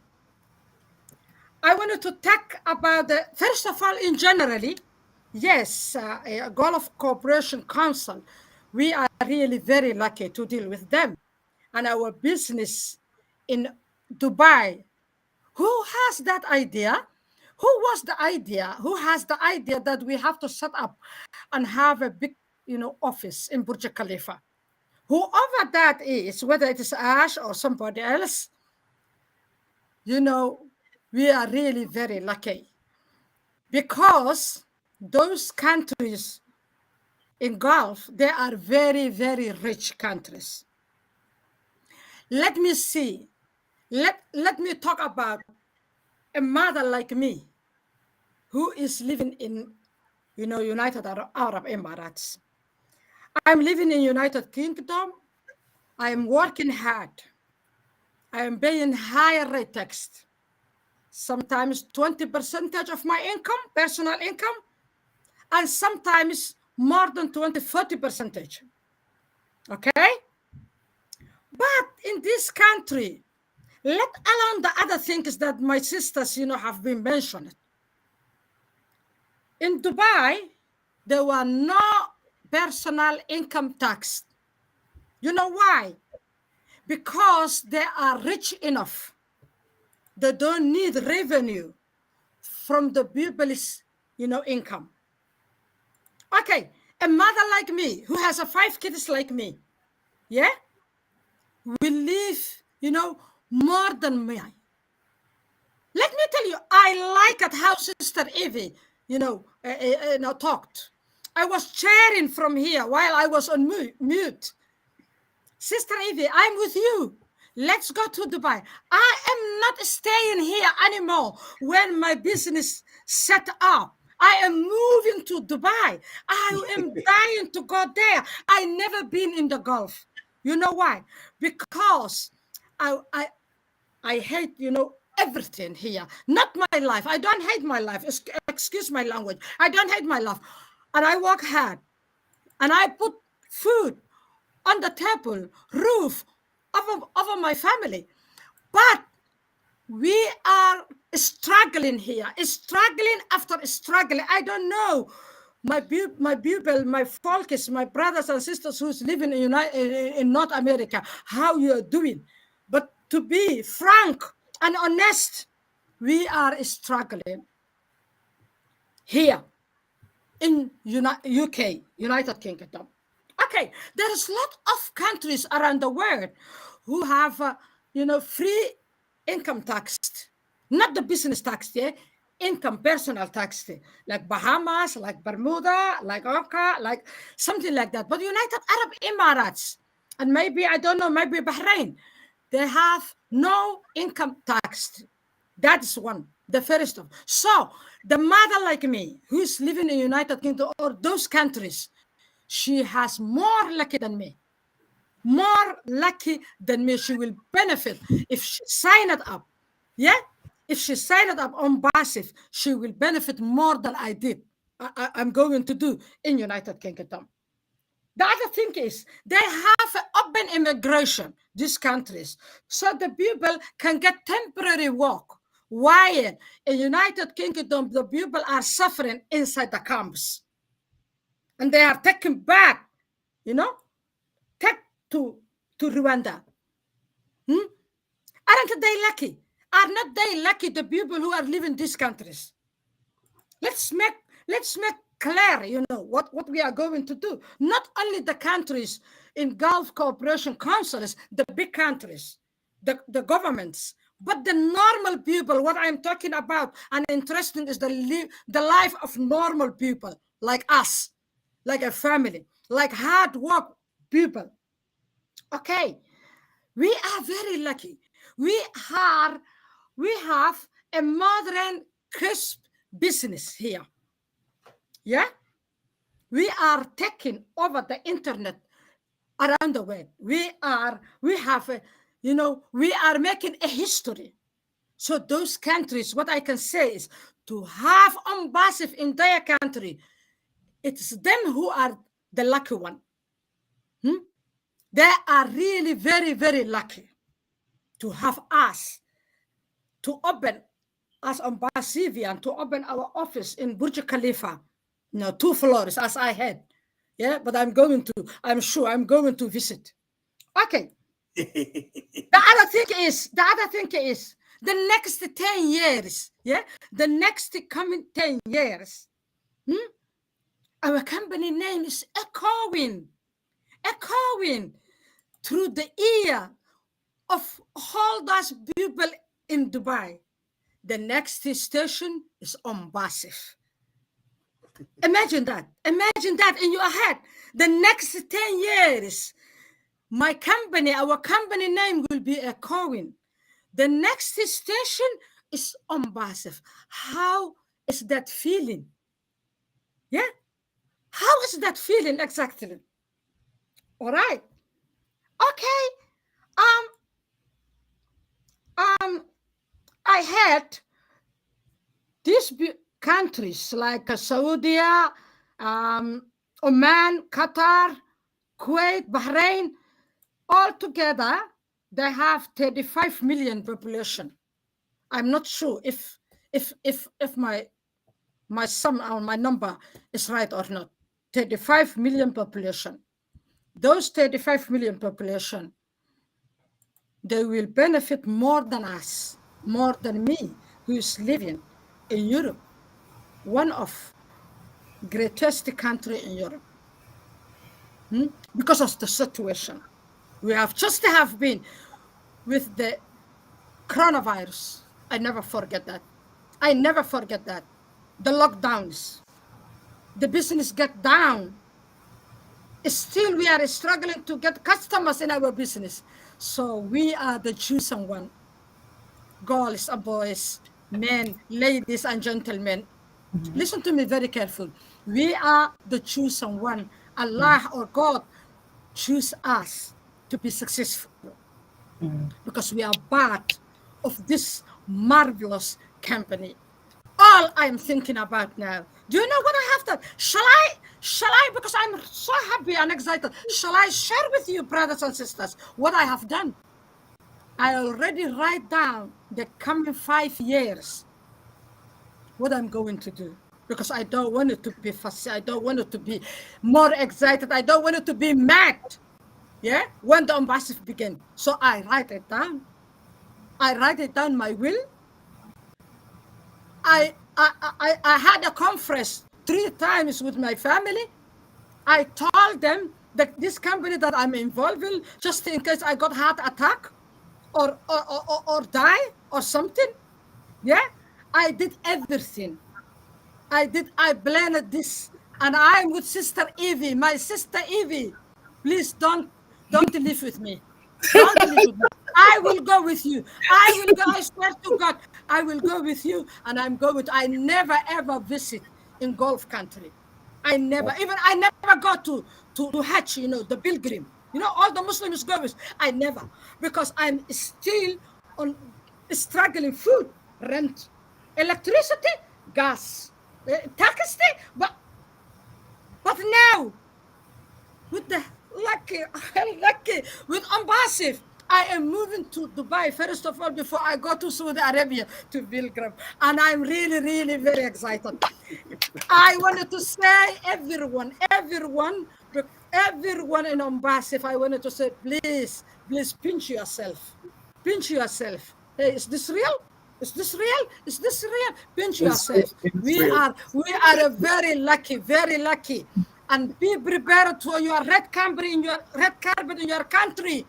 I wanted to talk about first of all, in generally, yes, Gulf Cooperation Council, we are really very lucky to deal with them. And our business in Dubai, who has that idea? Who was the idea? Who has the idea that we have to set up and have a big, office in Burj Khalifa? Whoever that is, whether it is Ash or somebody else, we are really very lucky, because those countries in Gulf, they are very, very rich countries. Let me see. Let me talk about a mother like me who is living in, United Arab Emirates. I'm living in United Kingdom. I am working hard. I am paying higher rate tax. Sometimes 20% of my income, personal income, and sometimes more than 40%. Okay? But in this country, let alone the other things that my sisters, have been mentioned. In Dubai, there were no personal income tax. You know why? Because they are rich enough. They don't need revenue from the people's, income. Okay, a mother like me who has 5 kids like me, yeah, will live, more than me. Let me tell you, I like at how Sister Evie, talked. I was cheering from here while I was on mute. Sister Evie, I'm with you. Let's go to Dubai. I am not staying here anymore when my business set up. I am moving to Dubai. I am dying to go there. I never been in the Gulf. You know why? Because I hate, everything here. Not my life. I don't hate my life. Excuse my language. I don't hate my life. And I work hard. And I put food on the table, roof, over my family. But we are struggling here, struggling after struggling. I don't know. My people, my folks, my brothers and sisters who's living in North America, how you are doing. But to be frank and honest, we are struggling here in UK, United Kingdom. Okay, there's a lot of countries around the world who have, free income tax, not the business tax, yeah, income personal tax, like Bahamas, like Bermuda, like Oka, like something like that. But United Arab Emirates, and maybe, I don't know, maybe Bahrain, they have no income tax. That's one, the first of. So the mother like me, who's living in United Kingdom or those countries, she has more lucky than me. More lucky than me. She will benefit if she sign it up. Yeah? If she sign it up on passive, she will benefit more than I did. I'm going to do in United Kingdom. The other thing is they have open immigration, these countries, so the people can get temporary work. While in United Kingdom, the people are suffering inside the camps. And they are taken back, take to Rwanda. Aren't they lucky? Are not they lucky, the people who are living in these countries? Let's make clear, what we are going to do. Not only the countries in Gulf Cooperation Councils, the big countries, the governments, but the normal people. What I'm talking about and interesting is the life of normal people like us, like a family, like hard work people. Okay, we are very lucky. We have a modern, crisp business here. Yeah, we are taking over the internet around the world. We are making a history. So those countries, what I can say is to have passive in their country, it's them who are the lucky one. They are really very, very lucky to have us, to open us on Basivia and to open our office in Burj Khalifa. 2 floors as I had. Yeah, but I'm sure I'm going to visit. Okay. The other thing is the next 10 years, yeah, the next coming 10 years, our company name is echoing through the ear of all those people in Dubai. The next station is Passive. Imagine that in your head. The next 10 years, our company name will be echoing. The next station is Passive. How is that feeling? Yeah? How is that feeling exactly? All right. Okay. I had these countries like Saudi, Oman, Qatar, Kuwait, Bahrain, all together, they have 35 million population. I'm not sure if my sum or my number is right or not. 35 million population. Those 35 million population, they will benefit more than us, more than me, who is living in Europe, one of greatest country in Europe. Because of the situation. We have been with the coronavirus. I never forget that. The lockdowns, the business get down. Still, we are struggling to get customers in our business. So we are the chosen one. Girls and boys, men, ladies and gentlemen, listen to me very careful. We are the chosen one. Allah or God choose us to be successful because we are part of this marvelous company. All I'm thinking about now, do you know what I have done? Shall I Shall I, because I'm so happy and excited, shall I share with you, brothers and sisters, what I have done? I already write down the coming 5 years, what I'm going to do, because I don't want it to be fussy. I don't want it to be more excited. I don't want it to be mad. Yeah, when the embassy begin. So I write it down. I write it down my will. I had a conference 3 times with my family. I told them that this company that I'm involved in, just in case I got heart attack or die or something. Yeah, I did everything. I planned this, and I'm with Sister Evie, my sister Evie. Please don't live with me. Don't live with me. I will go with you. I will go. I swear to God, I will go with you, and I'm going. I never ever visit in Gulf country. I never go to Hajj. You know, the pilgrim. You know, all the Muslims go with. I never, because I'm still on struggling food, rent, electricity, gas, tax, but now with the lucky with embassy, I am moving to Dubai first of all before I go to Saudi Arabia to pilgrim, and I'm really very excited. I wanted to say everyone in embassy, I wanted to say, please pinch yourself. Hey, is this real? Is this real? Is this real? Pinch yourself. We are a very lucky. And be prepared for your red carpet in your country.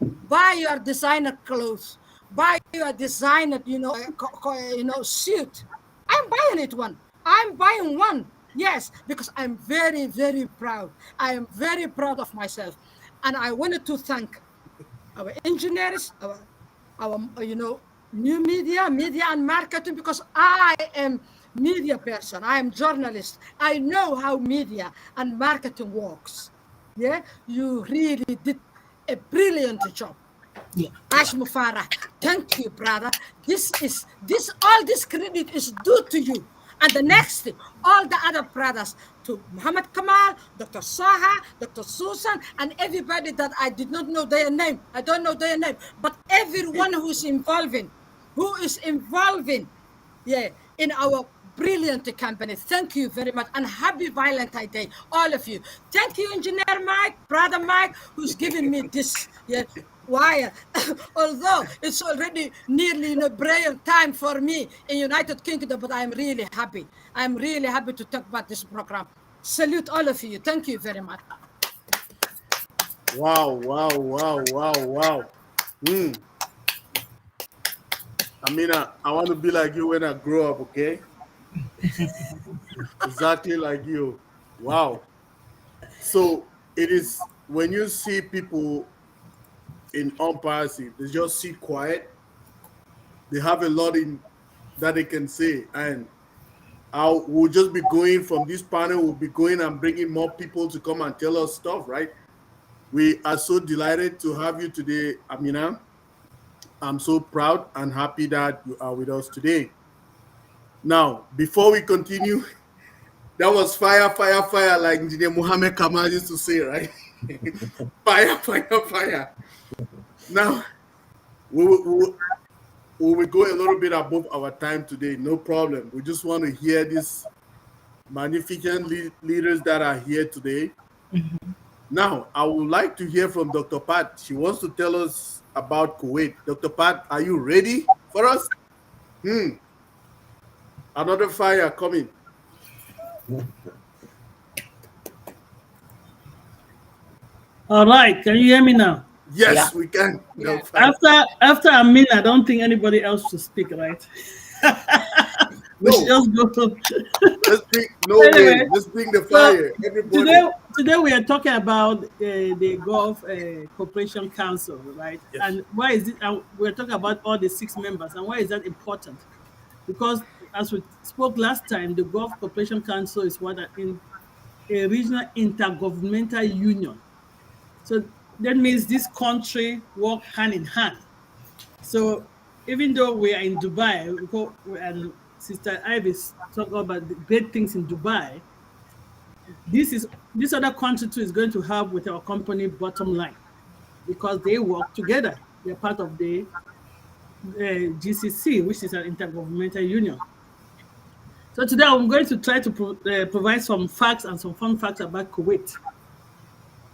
Buy your designer clothes. Buy your designer, suit. I'm buying it one. I'm buying one. Yes, because I'm very proud. I am very proud of myself. And I wanted to thank our engineers, our new media and marketing, because I am media person. I am journalist. I know how media and marketing works. Yeah, you really did a brilliant job. Yeah. Ash Mufara, thank you, brother. All this credit is due to you. And the next thing, all the other brothers, to Muhammad Kamal, Dr. Saha, Dr. Susan, and everybody that I did not know their name. I don't know their name, but everyone who is involving, in our brilliant company. Thank you very much, and happy Valentine's Day, all of you. Thank you, Engineer Mike, Brother Mike, who's giving me this wire. Although it's already nearly prayer time for me in United Kingdom, but I'm really happy. I'm really happy to talk about this program. Salute all of you. Thank you very much. Wow. Amina, I want to be like you when I grow up, okay? Exactly like you. Wow. So it is when you see people in unpassive, they just sit quiet. They have a lot in that they can say, and we'll just be going from this panel. We'll be going and bringing more people to come and tell us stuff, right? We are so delighted to have you today, Amina. I'm so proud and happy that you are with us today. Now, before we continue, that was fire, like Engineer Mohammed Kamal used to say, right? Fire. Now, we will go a little bit above our time today, no problem. We just want to hear these magnificent leaders that are here today. Mm-hmm. Now, I would like to hear from Dr. Pat. She wants to tell us about Kuwait. Dr. Pat, are you ready for us? Another fire coming. All right, can you hear me now? Yes, we can. Yeah. After Amina, I don't think anybody else should speak, right? No. Just go. Let's bring the fire. Everybody. Today we are talking about the Gulf Cooperation Council, right? Yes. And why is it? We're talking about all the 6 members, and why is that important? Because as we spoke last time, the Gulf Cooperation Council is in a regional intergovernmental union. So that means this country work hand in hand. So even though we are in Dubai, and Sister Ivis talk about the great things in Dubai, this other country too is going to help with our company bottom line because they work together. They're part of the GCC, which is an intergovernmental union. So today I'm going to try to provide some facts and some fun facts about Kuwait.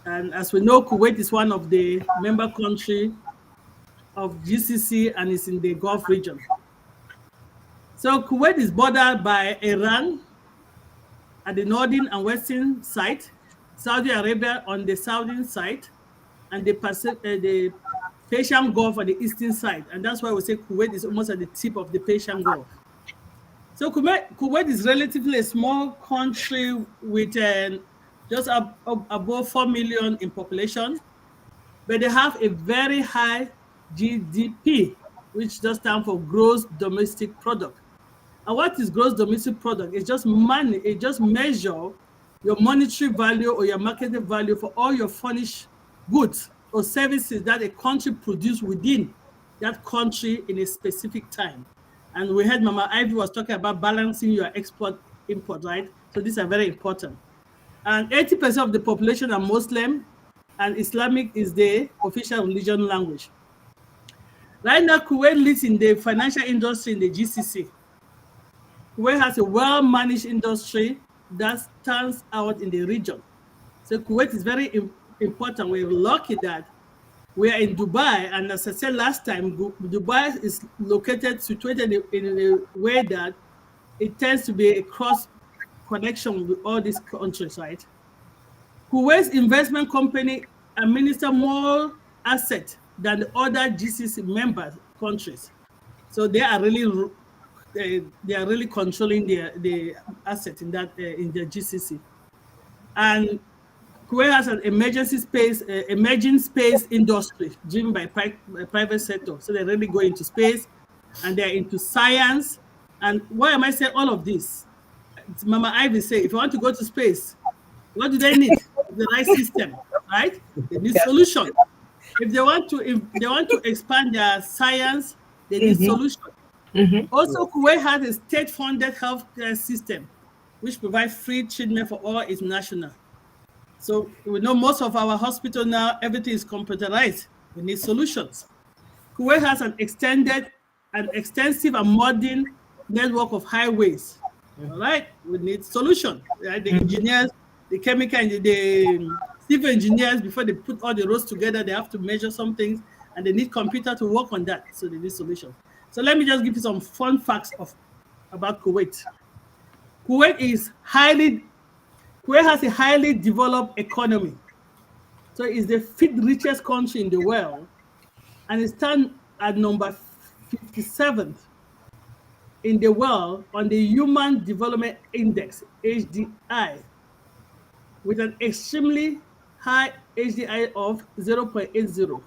And as we know, Kuwait is one of the member countries of GCC and is in the Gulf region. So Kuwait is bordered by Iran at the northern and western side, Saudi Arabia on the southern side, and the Persian Gulf on the eastern side. And that's why we say Kuwait is almost at the tip of the Persian Gulf. So Kuwait is relatively a small country with just above 4 million in population, but they have a very high GDP, which just stands for gross domestic product. And what is gross domestic product? It's just money. It just measures your monetary value or your market value for all your furnished goods or services that a country produces within that country in a specific time. And we heard Mama Ivy was talking about balancing your export-import, right? So these are very important. And 80% of the population are Muslim, and Islamic is the official religion language. Right now, Kuwait leads in the financial industry in the GCC. Kuwait has a well-managed industry that stands out in the region. So Kuwait is very important. We're lucky that we are in Dubai, and as I said last time, Dubai is situated in a way that it tends to be a cross connection with all these countries, right? Kuwait's investment company administer more assets than the other GCC member countries. So they are really controlling the asset in that in the GCC. And Kuwait has an emerging space industry driven by private sector. So they really go into space, and they're into science. And why am I saying all of this? Mama Ivy say, if you want to go to space, what do they need? The right system, right? They need solution. If they want to expand their science, they need solution. Also, Kuwait has a state-funded healthcare system, which provides free treatment for all its nationals. So we know most of our hospitals now, everything is computerized. We need solutions. Kuwait has an extensive and modern network of highways. All right, we need solutions. Right? The engineers, the chemical, the civil engineers, before they put all the roads together, they have to measure some things, and they need computer to work on that. So they need solutions. So let me just give you some fun facts about Kuwait. Kuwait has a highly developed economy. So it's the 5th richest country in the world, and it stands at number 57th in the world on the Human Development Index, HDI, with an extremely high HDI of 0.80.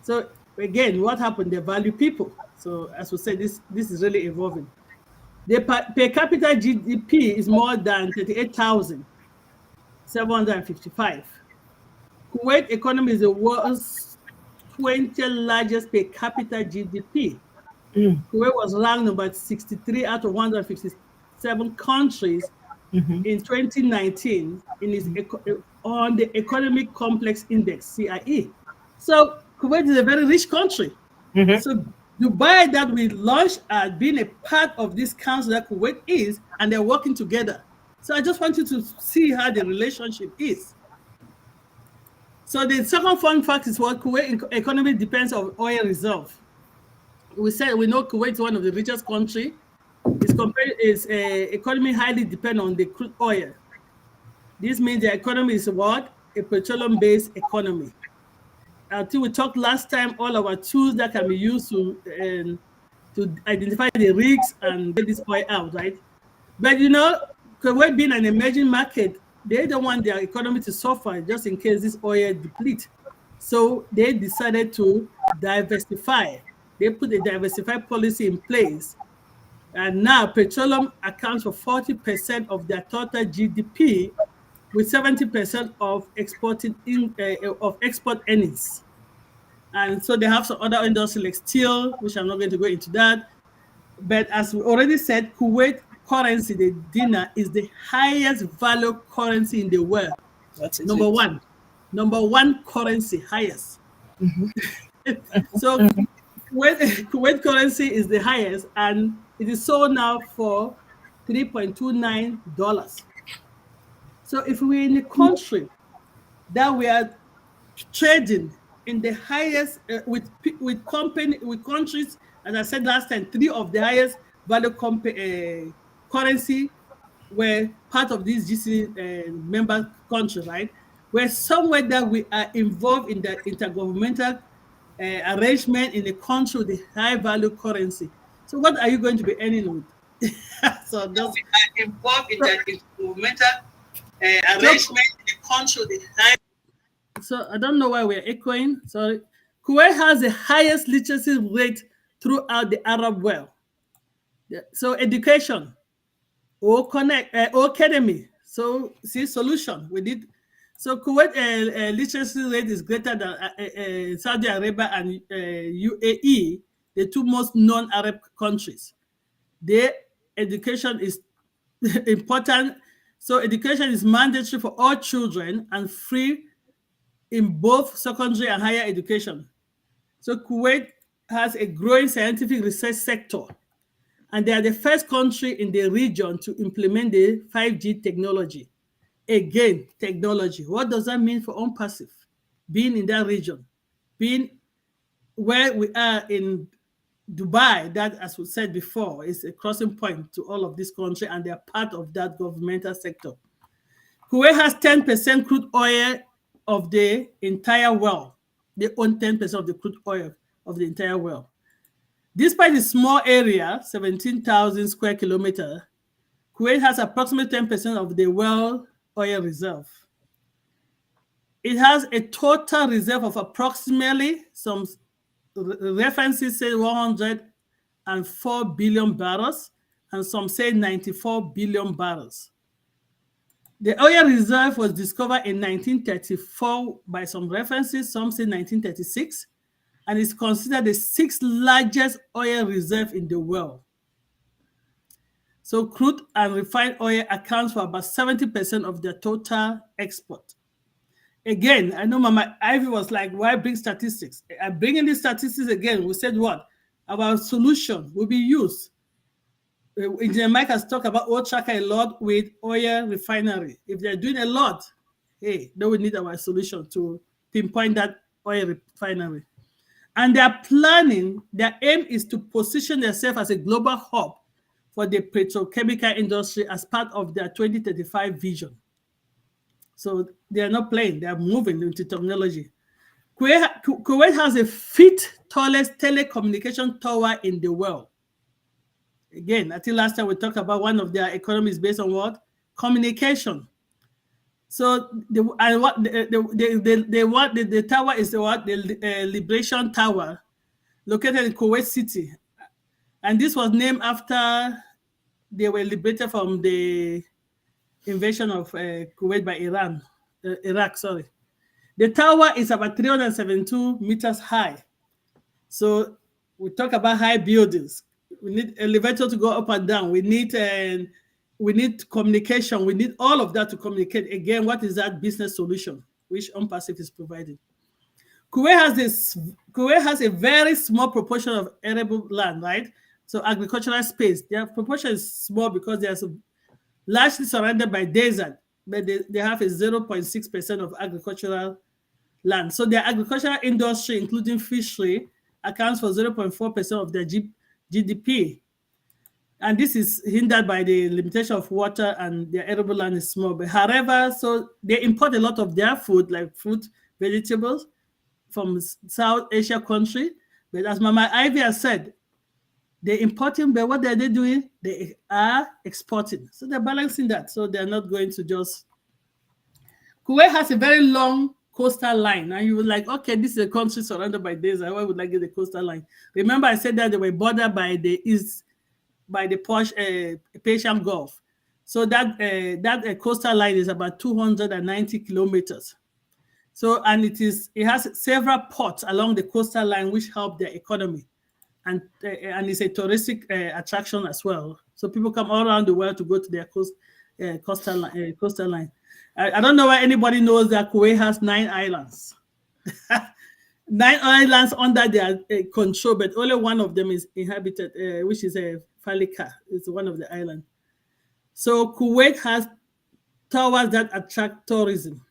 So again, what happened? They value people. So as we said, this is really evolving. The per capita GDP is more than 38,755. Kuwait economy is the world's 20th largest per capita GDP. Kuwait was ranked number 63 out of 157 countries in 2019 on the Economic Complex Index, CIE. So Kuwait is a very rich country. So Dubai that we launched as being a part of this council that Kuwait is, and they're working together. So I just want you to see how the relationship is. So the second fun fact is what Kuwait economy depends on oil reserve. We know Kuwait is one of the richest countries. Its economy highly depends on the crude oil. This means the economy is what? A petroleum-based economy. I think we talked last time, all our tools that can be used to identify the risks and get this oil out, right? But you know, Kuwait being an emerging market, they don't want their economy to suffer just in case this oil depletes. So they decided to diversify. They put a diversified policy in place. And now petroleum accounts for 40% of their total GDP, with 70% of export earnings. And so they have some other industries like steel, which I'm not going to go into that. But as we already said, Kuwait currency, the dinar, is the highest value currency in the world. That is Number it. one. Number one currency, highest. So Kuwait currency is the highest, and it is sold now for $3.29. So if we're in a country that we are trading in the highest with countries, as I said last time, 3 of the highest value currency were part of these GC member countries, right? We're somewhere that we are involved in the intergovernmental arrangement in a country with a high value currency. So what are you going to be earning with? So those we are involved in that intergovernmental arrangement in a country with a high. So I don't know why we're echoing. Sorry. Kuwait has the highest literacy rate throughout the Arab world. Yeah. So education, or connect, or academy. So see solution. We did. So Kuwait literacy rate is greater than Saudi Arabia and UAE, the 2 most non-Arab countries. Their education is important. So education is mandatory for all children and free in both secondary and higher education. So Kuwait has a growing scientific research sector, and they are the first country in the region to implement the 5G technology. Again, technology. What does that mean for ONPASSIVE? Being in that region, being where we are in Dubai, that, as we said before, is a crossing point to all of this country, and they are part of that governmental sector. Kuwait has 10% crude oil of the entire world. They own 10% of the crude oil of the entire world. Despite the small area, 17,000 square kilometers, Kuwait has approximately 10% of the world oil reserve. It has a total reserve of approximately, some references say 104 billion barrels, and some say 94 billion barrels. The oil reserve was discovered in 1934 by some references, some say 1936, and is considered the 6th largest oil reserve in the world. So crude and refined oil accounts for about 70% of the total export. Again, I know Mama Ivy was like, why bring statistics? I bring in these statistics again. We said what? Our solution will be used. Engineer Mike has talked about Oaxaca a lot with oil refinery. If they're doing a lot, hey, they will need our solution to pinpoint that oil refinery. And they're planning, their aim is to position themselves as a global hub for the petrochemical industry as part of their 2035 vision. So they are not playing, they are moving into technology. Kuwait has the 5th tallest telecommunication tower in the world. Again, I think last time we talked about one of their economies based on what? Communication. So the tower is the what? The Liberation Tower, located in Kuwait City. And this was named after they were liberated from the invasion of Kuwait by Iraq. The tower is about 372 meters high. So we talk about high buildings. We need elevator to go up and down. We need communication. We need all of that to communicate. Again, what is that business solution which ONPASSIVE is providing? Kuwait has a very small proportion of arable land, right? So agricultural space. Their proportion is small because they are largely surrounded by desert, but they have a 0.6% of agricultural land. So their agricultural industry, including fishery, accounts for 0.4% of their GDP. And this is hindered by the limitation of water, and their arable land is small. But however, so they import a lot of their food, like fruit, vegetables, from South Asia country. But as Mama Ivy has said, they're importing, but what are they doing? They are exporting. So they're balancing that. So they're not going to just... Kuwait has a very long coastal line. And you were like, okay, this is a country surrounded by desert. Why would I get the coastal line? Remember I said that they were bordered by the east, by the Persian Gulf. So that coastal line is about 290 kilometers. So, and it has several ports along the coastal line which help their economy. and it's a touristic attraction as well. So people come all around the world to go to their coastal line. I don't know why anybody knows that Kuwait has 9 islands. 9 islands under their control, but only one of them is inhabited, which is Falika. It's one of the islands. So Kuwait has towers that attract tourism.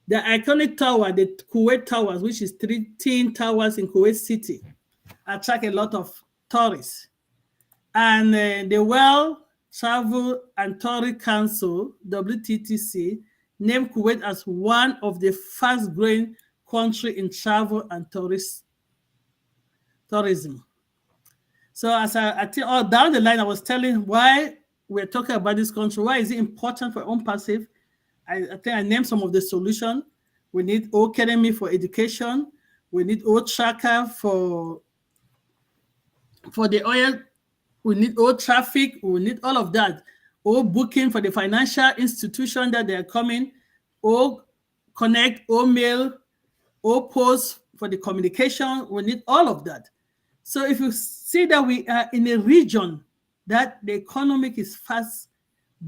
The iconic tower, the Kuwait Towers, which is 13 towers in Kuwait City, attract a lot of tourists. And the World Travel and Tourist Council, WTTC, named Kuwait as one of the fast-growing countries in travel and tourism. So as I think down the line, I was telling why we're talking about this country. Why is it important for OnPassive? I think I named some of the solutions. We need Academy for education. We need Tracker for the oil. We need traffic. We need all of that. Booking for the financial institution that they're coming. Connect, mail, post for the communication. We need all of that. So if you see that we are in a region that the economic is fast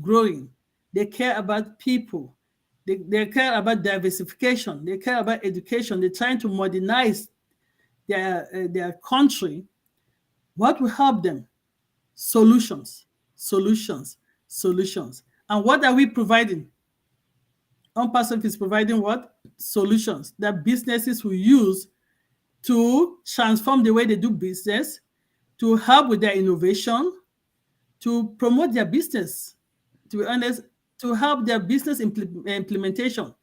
growing, they care about people. They care about diversification. They care about education. They're trying to modernize their country. What will help them? Solutions. And what are we providing? OnPassive is providing what? Solutions that businesses will use to transform the way they do business, to help with their innovation, to promote their business, to be honest, to help their business implementation.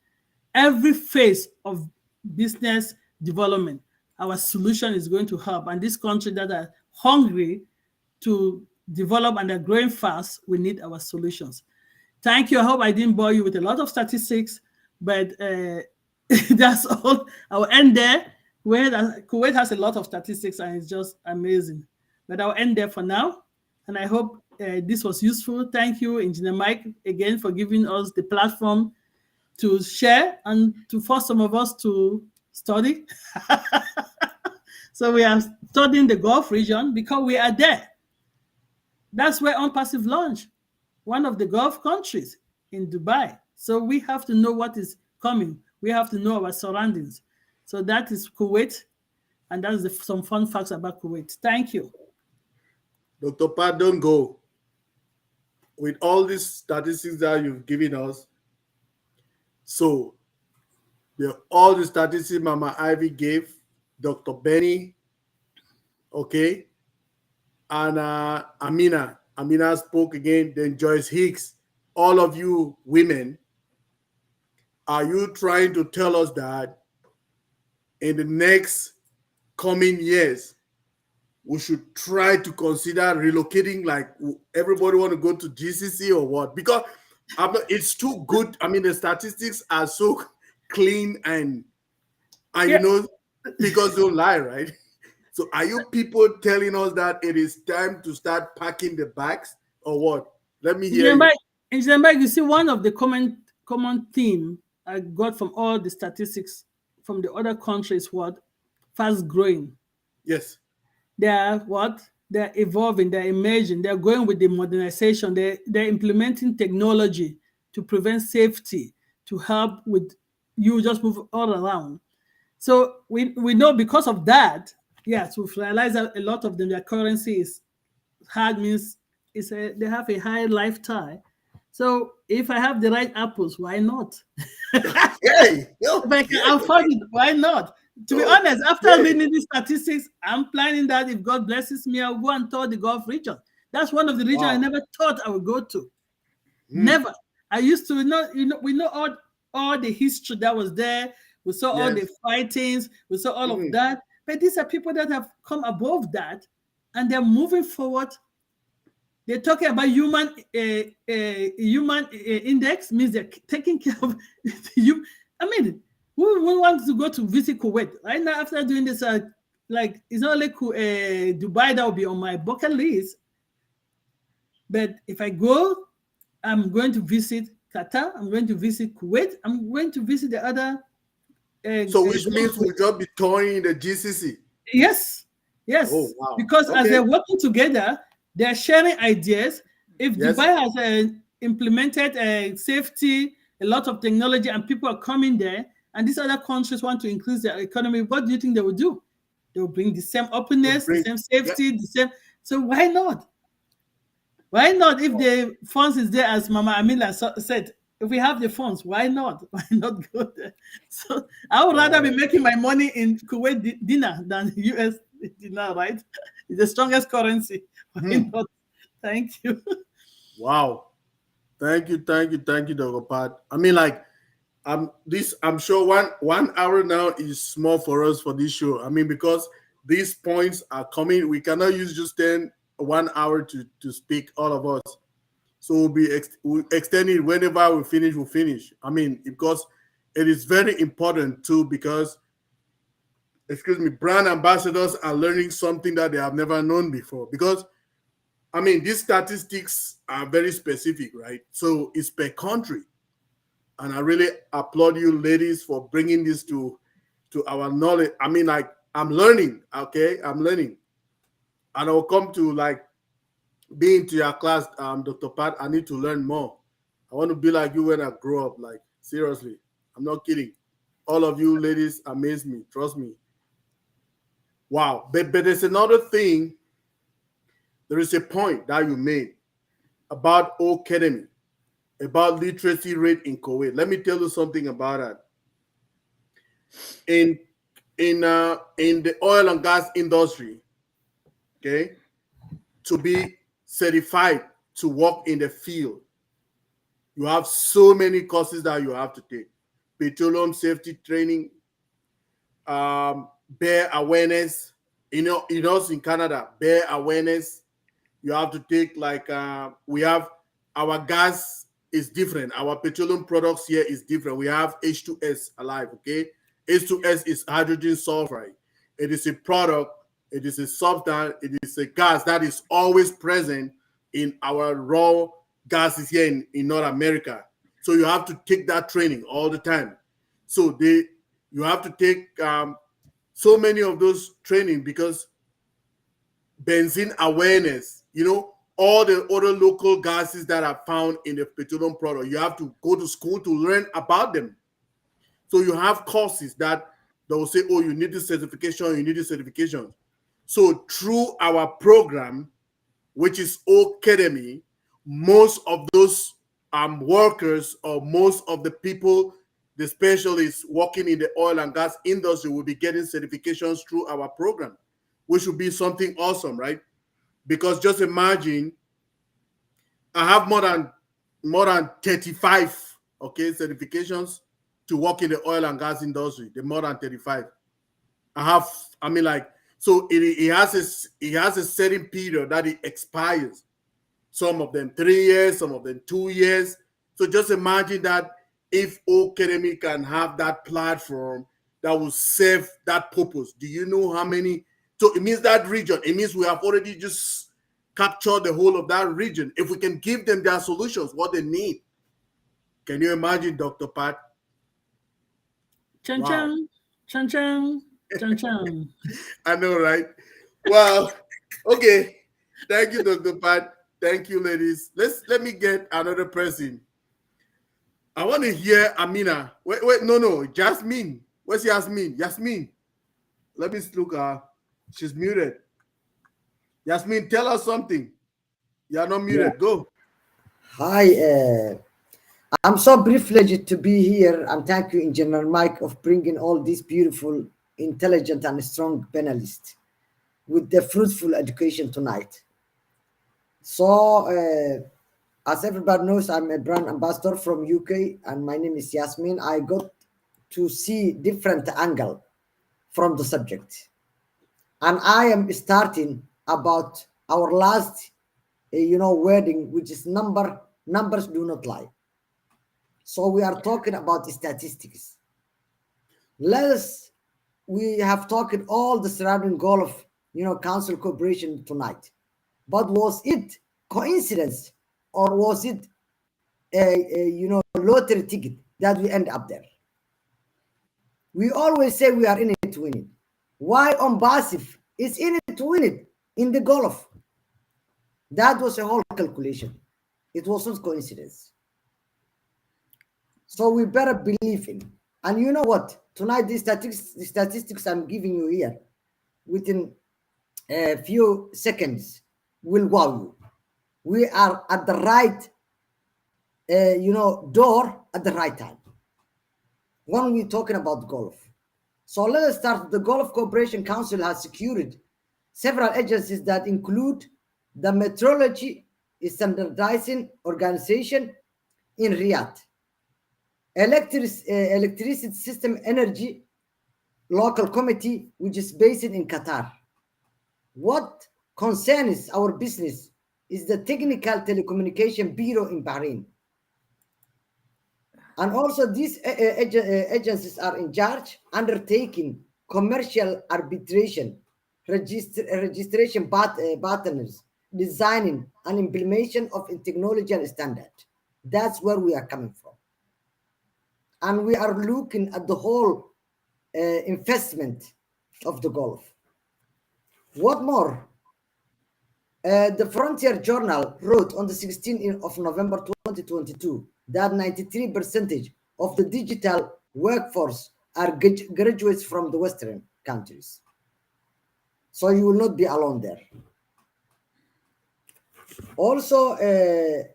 Every phase of business development, our solution is going to help. And this country that are hungry to develop and are growing fast, we need our solutions. Thank you. I hope I didn't bore you with a lot of statistics, but that's all. I'll end there. Kuwait has a lot of statistics and it's just amazing. But I'll end there for now. And I hope this was useful. Thank you, Engineer Mike, again for giving us the platform to share and to force some of us to study. So we are studying the Gulf region because we are there. That's where OnPassive launched, one of the Gulf countries in Dubai. So we have to know what is coming. We have to know our surroundings. So that is Kuwait, and that's some fun facts about Kuwait. Thank you. Dr. Pat, don't go. With all these statistics that you've given us, so all the statistics Mama Ivy gave, Dr. Benny, okay, and Amina spoke again, then Joyce Hicks, all of you women, are you trying to tell us that in the next coming years, we should try to consider relocating, like everybody want to go to GCC or what? Because it's too good. I mean, the statistics are so clean and yeah. You know, because don't lie, right? So are you people telling us that it is time to start packing the bags or what? Let me hear Engineer Mike, you see, one of the common theme I got from all the statistics from the other countries, what? Fast growing. Yes. They're what? They're evolving, they're emerging, they're going with the modernization, they're implementing technology to prevent safety, to help with you just move all around. So we know because of that, yes, we've realized that a lot of them, their currency is hard, means they have a high lifetime. So if I have the right apples, why not? Hey, if I can afford it, why not? To be honest, after reading these statistics, I'm planning that if God blesses me, I'll go and tour the Gulf region. That's one of the regions I never thought I would go to. Never. I used to we know all the history that was there. We saw all the fightings. We saw all of that. But these are people that have come above that, and they're moving forward. They're talking about human index, means they're taking care of you. I mean, who wants to go to visit Kuwait right now after doing this? Like, it's not like Dubai that will be on my bucket list. But if I go, I'm going to visit Qatar. I'm going to visit Kuwait. I'm going to visit the other. So which means we'll just be touring the GCC. Yes. Yes, Oh, wow. because as Okay. they're working together, they're sharing ideas. If Yes. Dubai has implemented safety, a lot of technology, and people are coming there, and these other countries want to increase their economy, what do you think they will do? They will bring the same openness, the same safety, the same. So why not? Why not? If the funds is there, as Mama Amila said, if we have the funds, why not? Why not go there? So I would rather be making my money in Kuwait dinar than US dinar, right? It's the strongest currency. Why not? Thank you. Wow. Thank you, Dr. Pat. I mean, like, I'm sure 1 hour now is small for us for this show. I mean, because these points are coming, we cannot use just 1 hour to speak, all of us. So we'll extend it whenever we finish, we'll finish. I mean, because it is very important too, because, excuse me, brand ambassadors are learning something that they have never known before. Because, I mean, these statistics are very specific, right? So it's per country. And I really applaud you, ladies, for bringing this to our knowledge. I mean, like, I'm learning, okay? I'm learning. And I'll come to, like, being to your class, Dr. Pat. I need to learn more. I want to be like you when I grow up, like, seriously. I'm not kidding. All of you ladies amaze me, trust me. Wow. But there's another thing. There is a point that you made about Wkly, about literacy rate in Kuwait. Let me tell you something about that. In the oil and gas industry, okay, to be certified to work in the field, you have so many courses that you have to take. Petroleum safety training, bear awareness. You know, in Canada, bear awareness. You have to take, like, we have our gas is different. Our petroleum products here is different. We have H2S alive, okay? H2S is hydrogen sulfide. It is a product, it is a substance, it is a gas that is always present in our raw gases here in North America. So you have to take that training all the time. So you have to take so many of those training, because benzene awareness, you know, all the other local gases that are found in the petroleum product, you have to go to school to learn about them. So you have courses that will say, oh, you need this certification, you need this certification. So through our program, which is Wkly, most of those workers, or most of the people, the specialists working in the oil and gas industry, will be getting certifications through our program, which would be something awesome, right? Because just imagine, I have more than 35, okay, certifications to work in the oil and gas industry. The more than 35. I mean, like, so it has a certain period that it expires. Some of them 3 years, some of them 2 years. So just imagine that if Wkly can have that platform that will serve that purpose. Do you know how many? So it means that region, it means we have already just captured the whole of that region. If we can give them their solutions, what they need. Can you imagine, Dr. Pat? Chan Wow. chan, chan chan, chan chan. I know, right? Well, okay. Thank you, Dr. Pat. Thank you, ladies. Let me get another person. I want to hear Amina. Wait, no, Jasmine. Where's Yasmin? Yasmin. Let me look her. She's muted. Yasmin, tell us something. You're not muted. Yeah. Go. Hi, I'm so privileged to be here, and thank you, Engineer Mike, of bringing all these beautiful, intelligent, and strong panelists with the fruitful education tonight. So, as everybody knows, I'm a brand ambassador from UK, and my name is Yasmin. I got to see different angle from the subject, and I am starting about our last, wording, which is numbers do not lie. So we are talking about statistics. We have talked all the surrounding goal of council cooperation tonight, but was it coincidence, or was it a lottery ticket that we end up there? We always say we are in it to win it. Why on passive is in it to win it in the Gulf. That was a whole calculation. It wasn't coincidence. So we better believe in. And you know what? Tonight, the statistics I'm giving you here, within a few seconds, will wow you. We are at the right, door at the right time when we're talking about Gulf. So let us start. The Gulf Cooperation Council has secured several agencies that include the Meteorology Standardizing Organization in Riyadh, Electricity System Energy Local Committee, which is based in Qatar. What concerns our business is the Technical Telecommunication Bureau in Bahrain. And also these agencies are in charge undertaking commercial arbitration, registration partners, designing and implementation of a technology standard. That's where we are coming from. And we are looking at the whole investment of the Gulf. What more? The Frontier Journal wrote on the 16th of November 2022 that 93% of the digital workforce are graduates from the Western countries. So you will not be alone there. Also, the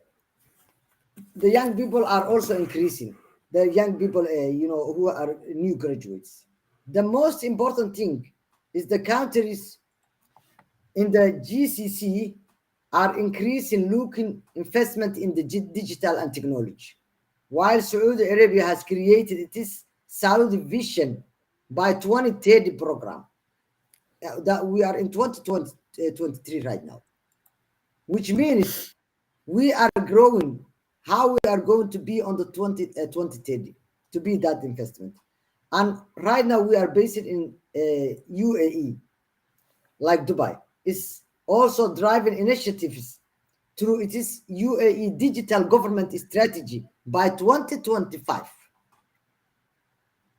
young people are also increasing. The young people, who are new graduates. The most important thing is the countries in the GCC are increasing looking investment in the digital and technology, while Saudi Arabia has created its Saudi Vision by 2030 program that we are in 2023 right now, which means we are growing. How we are going to be on the 2030 to be that investment. And right now we are based in UAE, like Dubai. Is also driving initiatives through its UAE digital government strategy by 2025.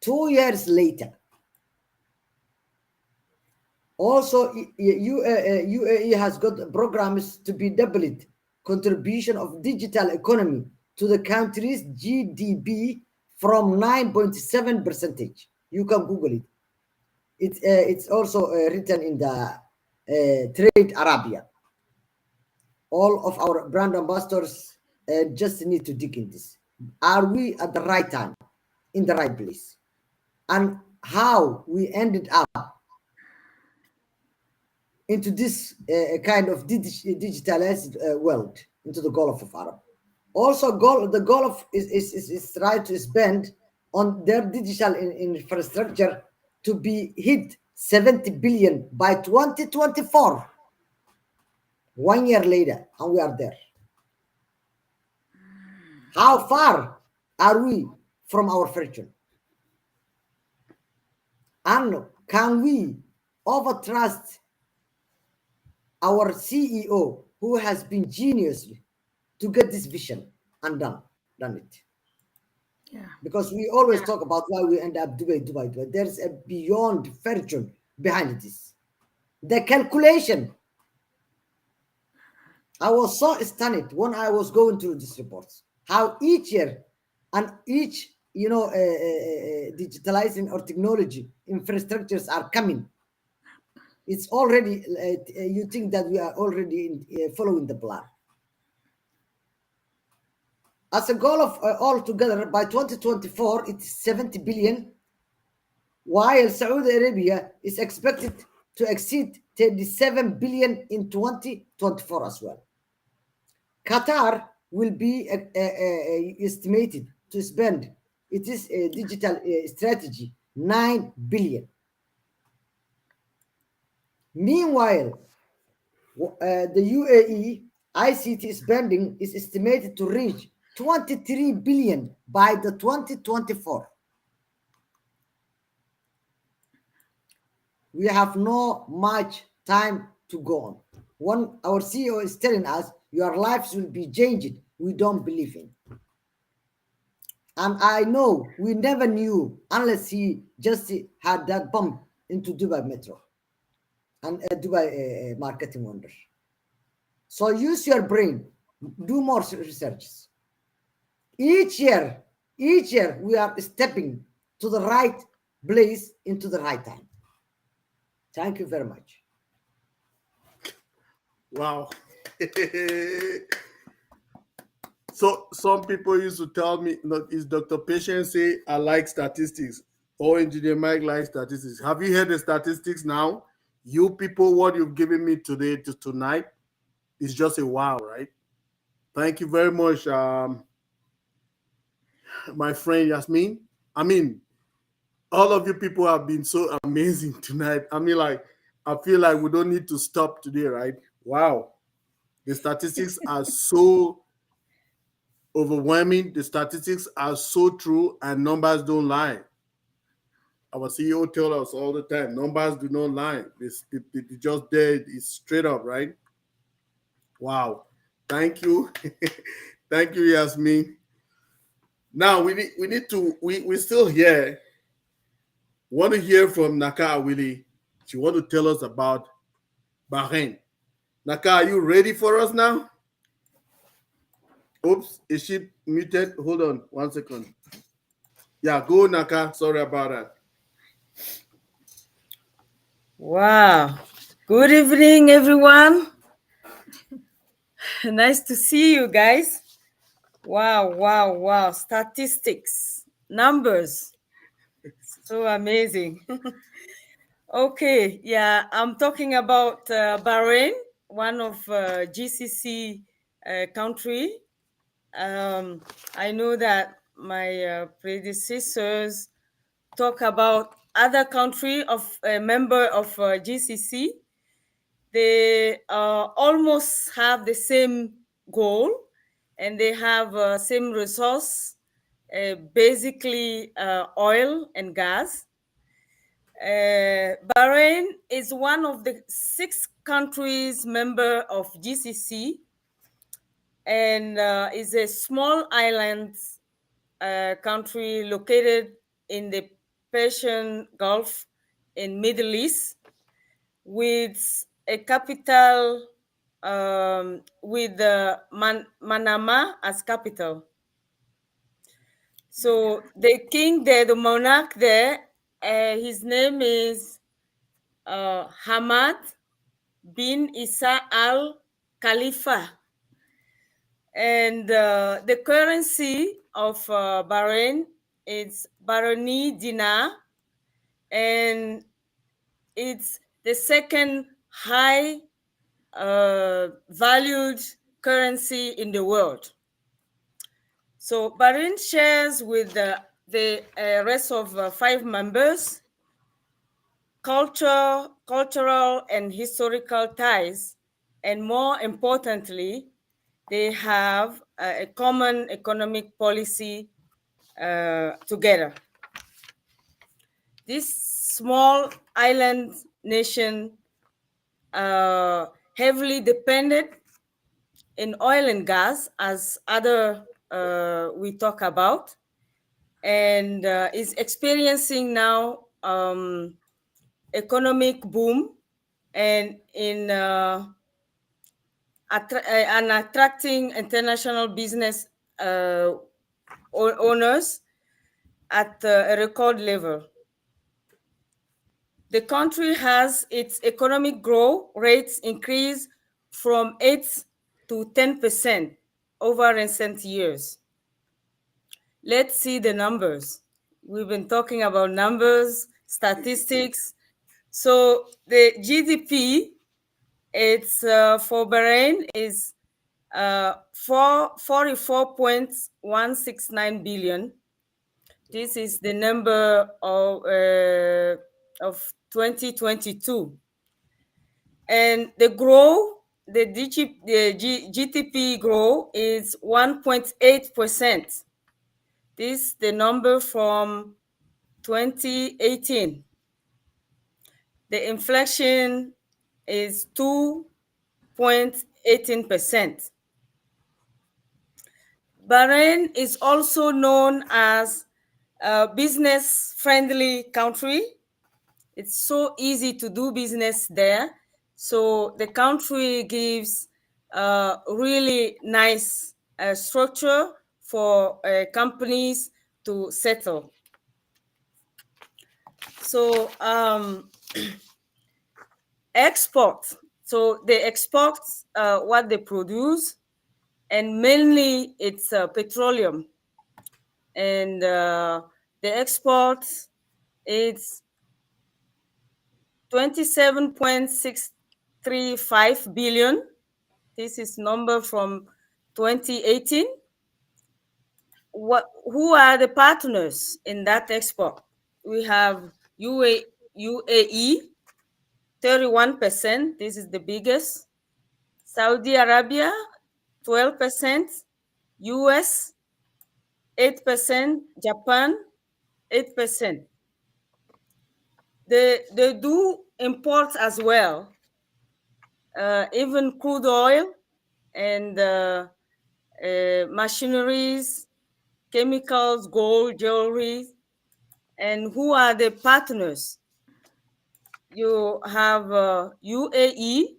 2 years later. Also, UAE has got programs to be doubled contribution of digital economy to the country's GDP from 9.7%. You can Google it. It's also written in the Trade Arabia. All of our brand ambassadors just need to dig in this. Are we at the right time, in the right place? And how we ended up into this kind of digitalized world, into the Gulf of Arab. Also, the Gulf is trying to spend on their digital infrastructure to be hit 70 billion by 2024. 1 year later, and we are there. How far are we from our fortune? And can we overtrust our CEO, who has been geniusly to get this vision and done it? Yeah. Because we always talk about why we end up Dubai. There's a beyond fortune behind this. The calculation. I was so stunned when I was going through these reports. How each year and each, digitalizing or technology infrastructures are coming. It's already, you think that we are already following the plan. As a goal of altogether, by 2024, it's 70 billion, while Saudi Arabia is expected to exceed 37 billion in 2024 as well. Qatar will be estimated to spend its digital strategy 9 billion. Meanwhile, the UAE ICT spending is estimated to reach 23 billion by the 2024. We have no much time to go on. When our CEO is telling us your lives will be changed, we don't believe in. And I know we never knew unless he just had that bump into Dubai Metro. and Dubai marketing wonder. So use your brain, do more researches. Each year we are stepping to the right place into the right time. Thank you very much. Wow. So some people used to tell me, is Dr. Patient say I like statistics, or Engineer Mike likes statistics. Have you heard the statistics now? You people, what you've given me today to tonight is just a wow, right? Thank you very much, my friend Yasmin. I mean, all of you people have been so amazing tonight. I mean, like, I feel like we don't need to stop today, right? Wow. The statistics are so overwhelming. The statistics are so true, and numbers don't lie. Our CEO tells us all the time, numbers do not lie. They just there. It's straight up, right? Wow. Thank you. Thank you, Yasmin. Now we're still here. Want to hear from Naka Willie. She want to tell us about Bahrain. Naka, are you ready for us now? Oops, is she muted? Hold on 1 second. Yeah, go Naka. Sorry about that. Wow. Good evening, everyone. Nice to see you guys. Wow. Statistics, numbers. So amazing. Okay, yeah, I'm talking about Bahrain, one of GCC country. I know that my predecessors talk about other country of a member of GCC. They almost have the same goal, and they have same resource, basically oil and gas. Bahrain is one of the 6 countries member of GCC, and is a small island country located in the Persian Gulf in Middle East, with a capital with Manama as capital. So the king there, the monarch there, his name is Hamad bin Isa al Khalifa. And the currency of Bahrain is Bahraini dinar, and it's the second high valued currency in the world. So Bahrain shares with the rest of 5 members cultural and historical ties, and more importantly, they have a common economic policy together. This small island nation heavily dependent in oil and gas, as other we talk about, and is experiencing now economic boom, and in and attracting international business owners at a record level. The country has its economic growth rates increased from 8 to 10% over recent years. Let's see the numbers. We've been talking about numbers, statistics. So the GDP, it's for Bahrain is 44.169 billion. This is the number of 2022, and the GDP growth is 1.8%. This is the number from 2018. The inflation is 2.18%. Bahrain is also known as a business-friendly country. It's so easy to do business there. So the country gives really nice structure for companies to settle. So export. So they export what they produce, and mainly it's petroleum. And the export is 27.635 billion. This is number from 2018. Who are the partners in that export? We have UAE, 31%. This is the biggest. Saudi Arabia, 12%. US, 8%. Japan, 8%. They do import as well, even crude oil and machineries, chemicals, gold, jewelry. And who are the partners? You have UAE,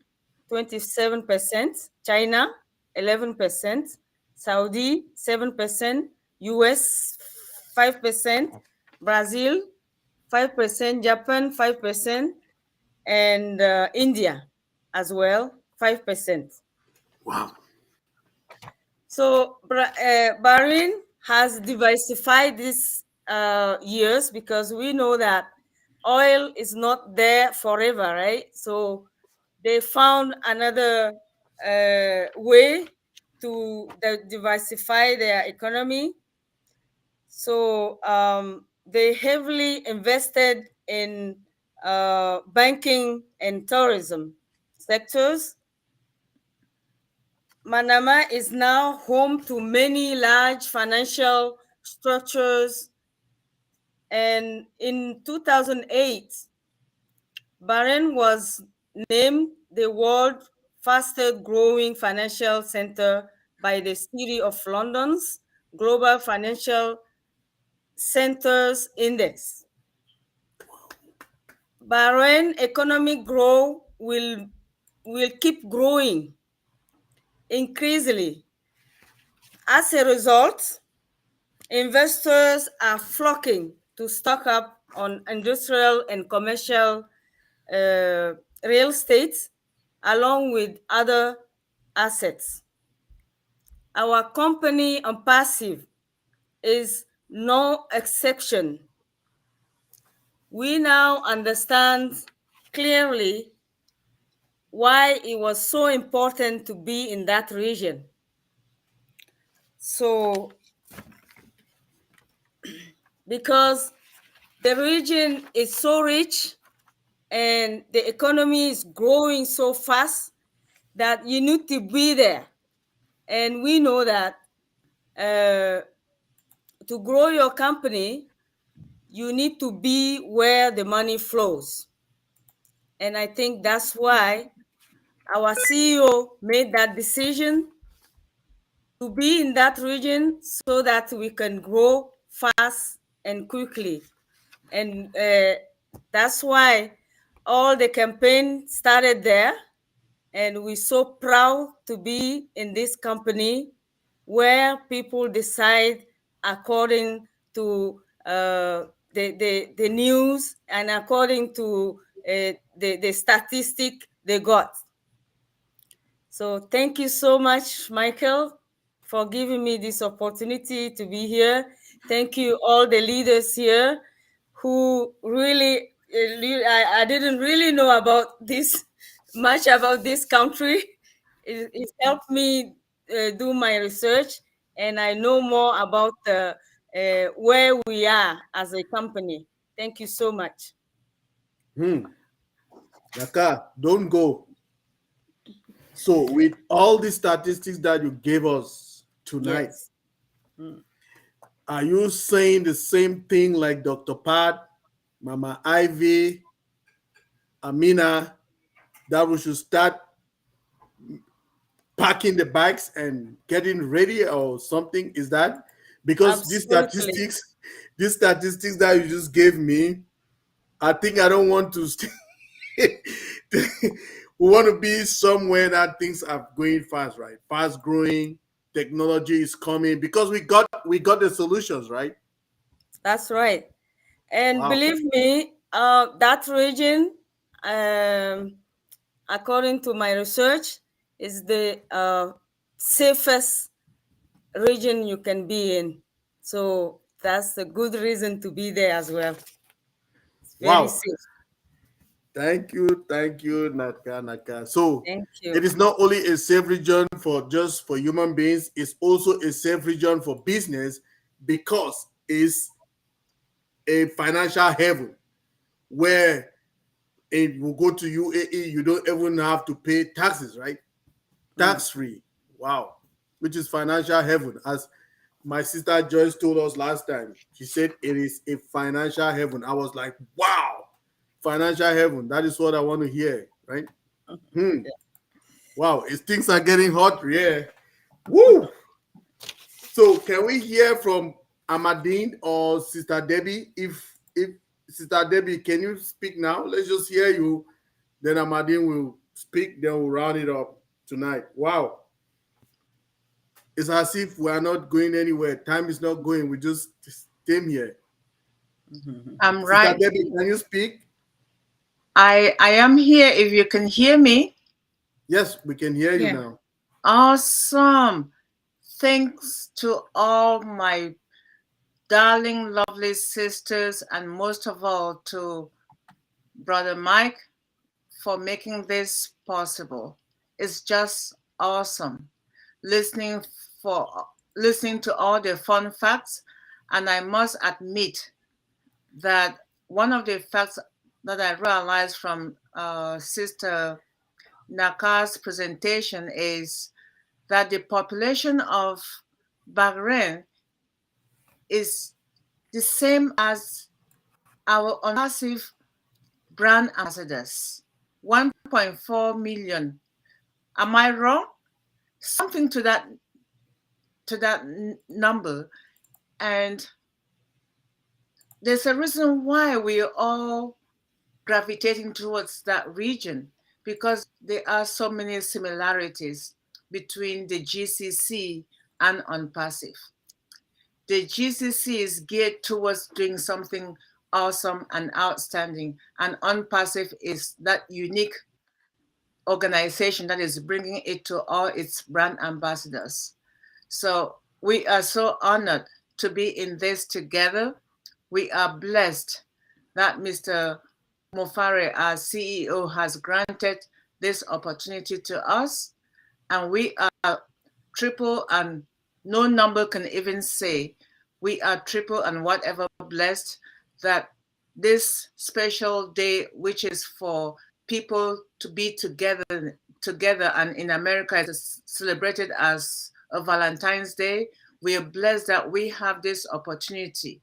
27%, China, 11%, Saudi, 7%, US, 5%, Brazil, 5%, Japan, 5%, and India as well, 5%. Wow. So Bahrain has diversified these years, because we know that oil is not there forever, right? So they found another way to diversify their economy. So they heavily invested in banking and tourism sectors. Manama is now home to many large financial structures. And in 2008, Bahrain was named the world's fastest growing financial center by the City of London's Global Financial Centers Index. Bahrain economic growth will keep growing increasingly. As a result, investors are flocking to stock up on industrial and commercial real estate, along with other assets. Our company on passive is no exception. We now understand clearly why it was so important to be in that region. So, because the region is so rich and the economy is growing so fast that you need to be there. And we know that to grow your company, you need to be where the money flows. And I think that's why our CEO made that decision to be in that region, so that we can grow fast and quickly. And that's why all the campaign started there. And we're so proud to be in this company where people decide according to the news and according to the statistic they got. So thank you so much, Michael, for giving me this opportunity to be here. Thank you, all the leaders here who really, I didn't really know about this, much about this country. It helped me do my research, and I know more about where we are as a company. Thank you so much. Yaka, don't go. So with all the statistics that you gave us tonight, Yes. are you saying the same thing like Dr. Pat, Mama Ivy, Amina, that we should start packing the bags and getting ready or something? Is that because Absolutely. these statistics that you just gave me, I think I don't want to stay. We want to be somewhere that things are going fast, right? Fast growing, technology is coming because we got the solutions, right? That's right. And Wow. believe me, that region, according to my research, is the safest region you can be in. So that's a good reason to be there as well. It's very Wow. safe. Thank you, Naka. So Thank you. it is not only a safe region for just for human beings, it's also a safe region for business because it's a financial heaven where if you go to UAE, you don't even have to pay taxes, right? Tax free. Wow. Which is financial heaven. As my sister Joyce told us last time, she said it is a financial heaven. I was like, wow, financial heaven. That is what I want to hear, right? Wow, things are getting hot, yeah. Woo! So can we hear from Amadine or Sister Debbie? If Sister Debbie, can you speak now? Let's just hear you. Then Amadine will speak, then we'll round it up tonight. Wow. It's as if we are not going anywhere. Time is not going. We just came here. I'm Sister right. Debbie, can you speak? I am here. If you can hear me. Yes, we can hear you Yeah. now. Awesome. Thanks to all my darling, lovely sisters, and most of all to Brother Mike for making this possible. It's just awesome listening to all the fun facts. And I must admit that one of the facts that I realized from Sister Naka's presentation is that the population of Bahrain is the same as our passive brand ambassadors, 1.4 million. Am I wrong? Something to that number. And there's a reason why we are all gravitating towards that region, because there are so many similarities between the GCC and UNPASSIVE. The GCC is geared towards doing something awesome and outstanding, and UNPASSIVE is that unique organization that is bringing it to all its brand ambassadors. So we are so honored to be in this together. We are blessed that Mr. Mofare, our CEO, has granted this opportunity to us, and we are triple, and no number can even say we are triple and whatever blessed that this special day, which is for people to be together, and in America it is celebrated as a Valentine's Day. We are blessed that we have this opportunity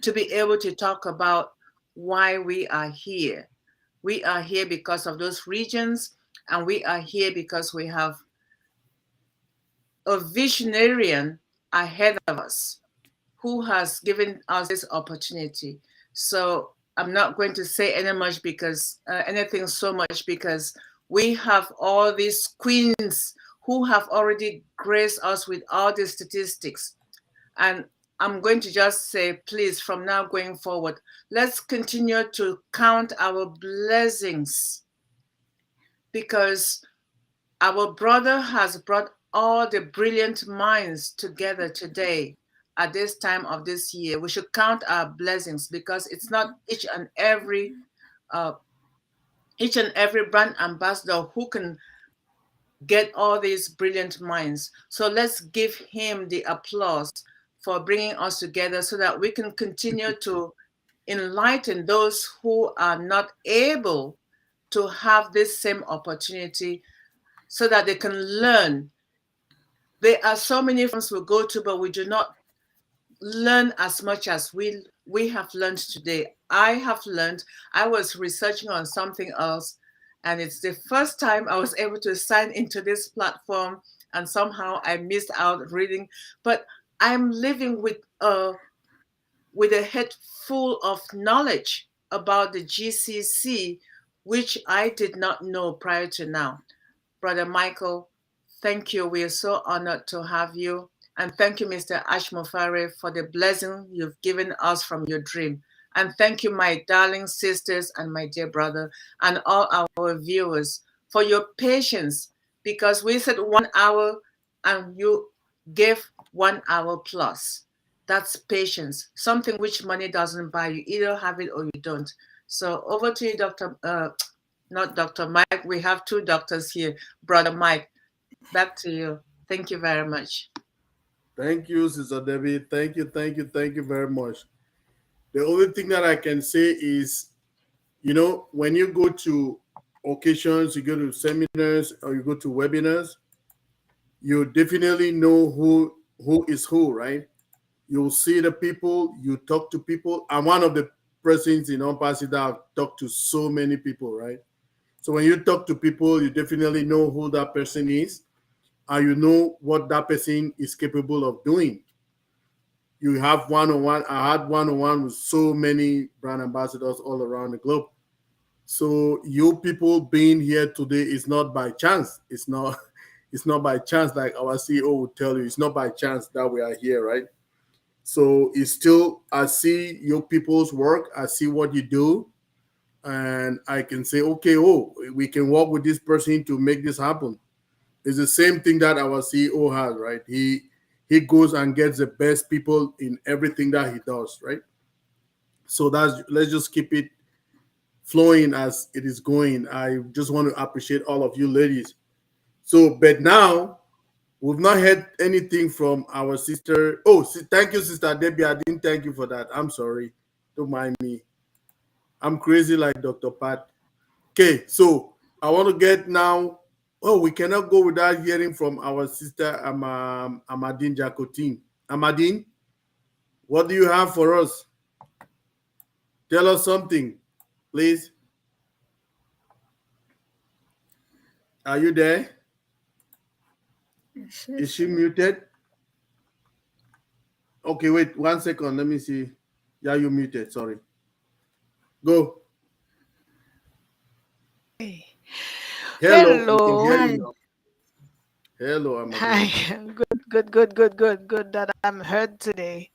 to be able to talk about why we are here. We are here because of those regions, and we are here because we have a visionarian ahead of us who has given us this opportunity. So I'm not going to say anything so much because we have all these queens who have already graced us with all these statistics. And I'm going to just say, please, from now going forward, let's continue to count our blessings, because our brother has brought all the brilliant minds together today at this time of this year. We should count our blessings, because it's not each and every brand ambassador who can get all these brilliant minds. So let's give him the applause for bringing us together so that we can continue to enlighten those who are not able to have this same opportunity, so that they can learn. There are so many firms we go to, but we do not learn as much as we have learned today. I have learned. I was researching on something else, and it's the first time I was able to sign into this platform, and somehow I missed out reading. But I'm living with a head full of knowledge, about the GCC, which I did not know prior to now. Brother Michael, thank you. We are so honored to have you. And thank you, Mr. Ashmofare, for the blessing you've given us from your dream. And thank you, my darling sisters and my dear brother, and all our viewers for your patience, because we said 1 hour and you gave 1 hour plus. That's patience, something which money doesn't buy. You either have it or you don't. So over to you, not Dr. Mike. We have two doctors here. Brother Mike, back to you. Thank you very much. Thank you, Sister Debbie. Thank you, thank you, thank you very much. The only thing that I can say is, when you go to occasions, you go to seminars, or you go to webinars, you definitely know who is who, right? You'll see the people, you talk to people. I'm one of the persons in Ompasi that I've talked to so many people, right? So when you talk to people, you definitely know who that person is, and you know what that person is capable of doing. You have one-on-one. I had one-on-one with so many brand ambassadors all around the globe. So you people being here today is not by chance. It's not it's not by chance, like our CEO would tell you. It's not by chance that we are here, right? So it's still, I see your people's work, I see what you do, and I can say, okay, we can work with this person to make this happen. It's the same thing that our CEO has, right? He goes and gets the best people in everything that he does, right? So let's just keep it flowing as it is going. I just want to appreciate all of you ladies. So, but now we've not heard anything from our sister. Oh, thank you, Sister Debbie. I didn't thank you for that. I'm sorry. Don't mind me. I'm crazy like Dr. Pat. Okay, so I want to get now. Oh, we cannot go without hearing from our sister Amadine Jacotin. Amadine, what do you have for us? Tell us something, please. Are you there? Is she muted? Okay, wait 1 second. Let me see. Yeah, you muted. Sorry. Go. Hello. We can hear you now. Hello, Amadine. Hi. Good that I'm heard today.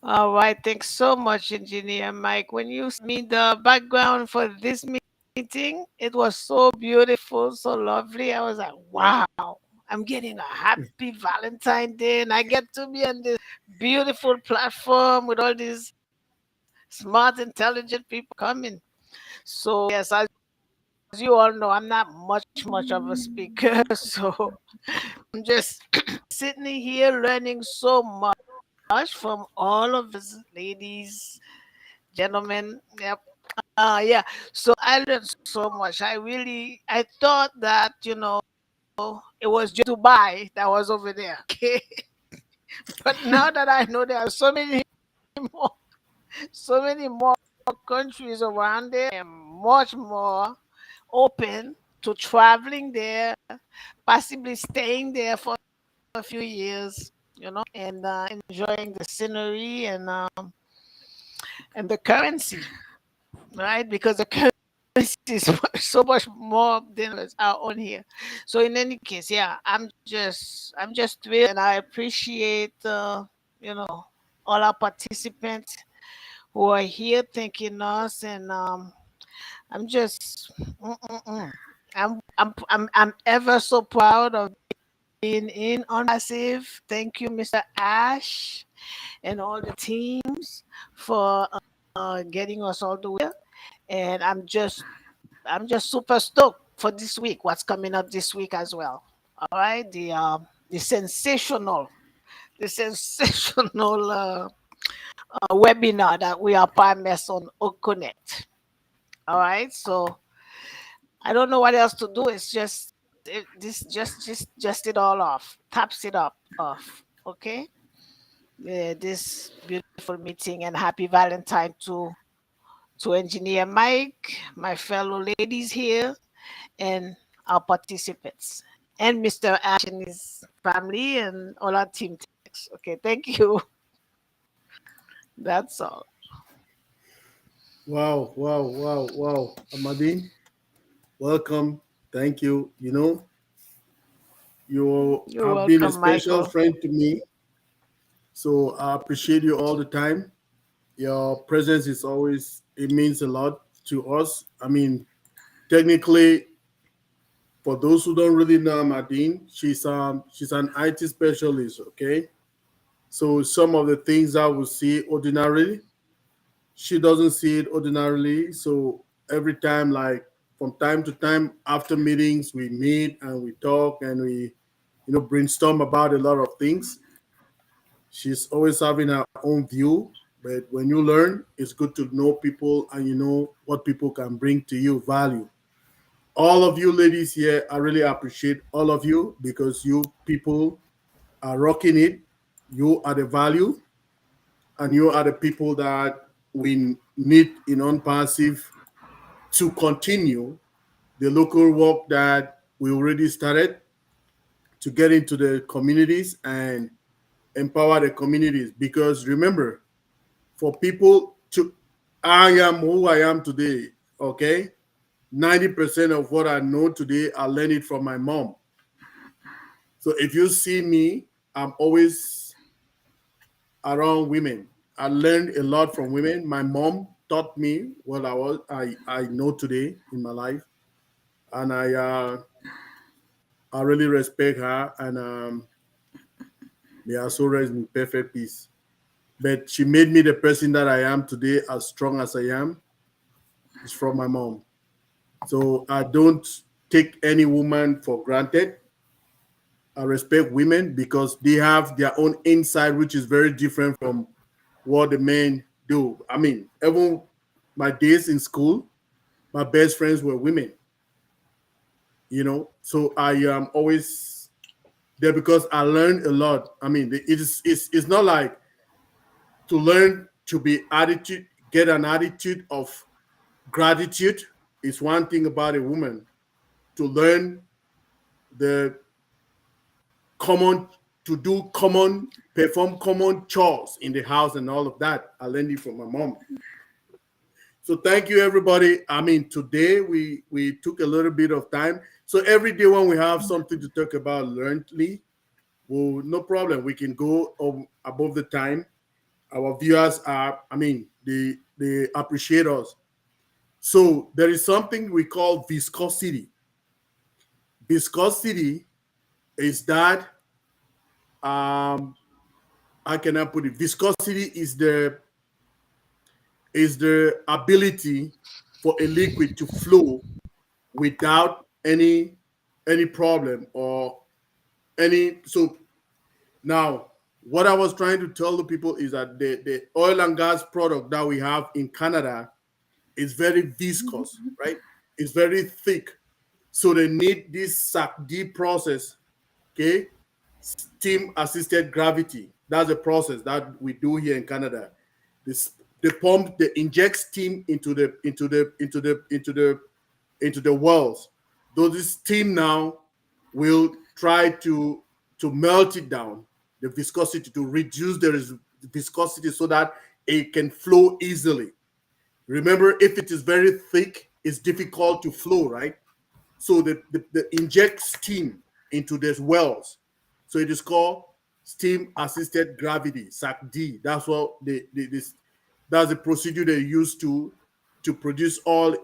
All right. Thanks so much, Engineer Mike. When you sent me the background for this meeting, it was so beautiful, so lovely. I was like, wow, I'm getting a happy Valentine's Day, and I get to be on this beautiful platform with all these smart, intelligent people coming. So, yes, as you all know, I'm not much of a speaker. So I'm just sitting here learning so much from all of these ladies, gentlemen. Yep. Yeah. So I learned so much. I thought that, it was just Dubai that was over there. Okay. But now that I know there are more, so many more countries around there, and much more open to traveling there, possibly staying there for a few years, and enjoying the scenery and the currency, right? Because the currency is so much more than our own here. So in any case, yeah, I'm just thrilled, and I appreciate all our participants who are here thanking us, and I'm just I'm ever so proud of being in on Massive. Thank you, Mr. Ash, and all the teams for getting us all the way. And I'm just super stoked for this week. What's coming up this week as well? All right, the sensational webinar that we are partners on Oconnect. All right, so I don't know what else to do. It's just it all off, taps it up off. Okay, this beautiful meeting, and happy Valentine to Engineer Mike, my fellow ladies here, and our participants, and Mr. Ash and his family, and all our team. Okay, thank you. That's all. Wow, wow, wow, wow. Amadine, welcome. Thank you. You know, you You're have been a welcome, special Michael. friend to me. So I appreciate you all the time. Your presence is always, it means a lot to us. I mean, technically, for those who don't really know Amadine, she's an IT specialist, okay? So some of the things I would see ordinarily, she doesn't see it ordinarily. So every time, like from time to time after meetings, we meet and we talk and we, brainstorm about a lot of things. She's always having her own view, but when you learn, it's good to know people and you know what people can bring to you value. All of you ladies here, I really appreciate all of you because you people are rocking it. You are the value and you are the people that we need in on passive to continue the local work that we already started to get into the communities and empower the communities. Because remember, for people to, I am who I am today, okay? 90% of what I know today, I learned it from my mom. So if you see me, I'm always around women. I learned a lot from women. My mom taught me what I know today in my life, and I really respect her, and may her soul rest in perfect peace. But she made me the person that I am today, as strong as I am. It's from my mom. So I don't take any woman for granted. I respect women because they have their own insight, which is very different from what the men do. I mean, even my days in school, my best friends were women, So I am always there because I learned a lot. I mean, it's not like to learn to be attitude, get an attitude of gratitude is one thing about a woman. To learn the common to do common perform common chores in the house and all of that. I learned it from my mom. So thank you everybody. I mean, today we took a little bit of time. So every day when we have something to talk about learnedly, well, no problem. We can go above the time. Our viewers are, I mean, they appreciate us. So there is something we call viscosity. Viscosity is that how can I put it? Viscosity is the ability for a liquid to flow without any problem or any. So now what I was trying to tell the people is that the oil and gas product that we have in Canada is very viscous, right? It's very thick. So they need this SAC-D process, okay? Steam assisted gravity. That's a process that we do here in Canada. This they inject steam into the wells. Though this steam now will try to melt it down, the viscosity, to reduce the viscosity so that it can flow easily. Remember, if it is very thick, it's difficult to flow, right? So the inject steam into these wells. So it is called steam assisted gravity, SAC-D. That's what that's the procedure they use to produce oil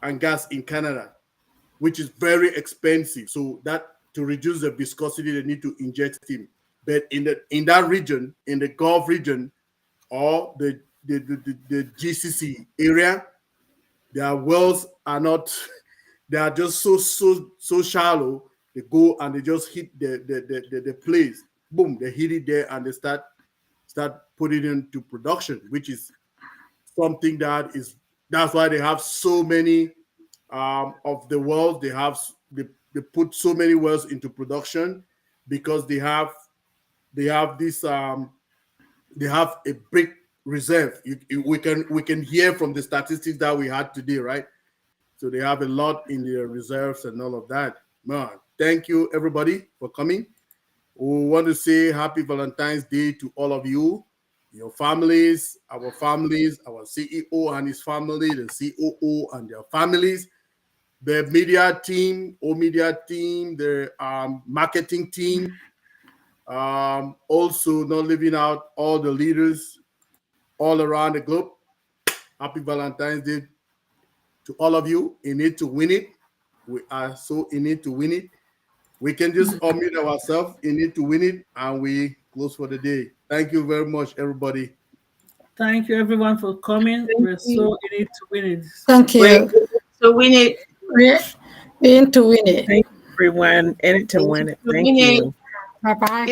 and gas in Canada, which is very expensive. So that to reduce the viscosity, they need to inject steam. But in that region, in the Gulf region or the GCC area, their wells are not. They are just so shallow. They go and they just hit the place. Boom, they hit it there and they start putting it into production, which is something that's why they have so many of the wells. They put so many wells into production because they have this they have a big reserve. We can hear from the statistics that we had today, right? So they have a lot in their reserves and all of that. Man, thank you everybody for coming. We want to say happy Valentine's Day to all of you. your families, our CEO and his family, the COO and their families, the media team, media team, the marketing team. Also, not leaving out all the leaders all around the globe. Happy Valentine's Day to all of you. In it to win it. We are so in it to win it. We can just unmute ourselves in it to win it, and we close for the day. Thank you very much, everybody. Thank you, everyone, for coming. We're so in it to win it. Thank you. So we need We're in to win it. Thank you, everyone. In it to win it. Thank you. Bye bye.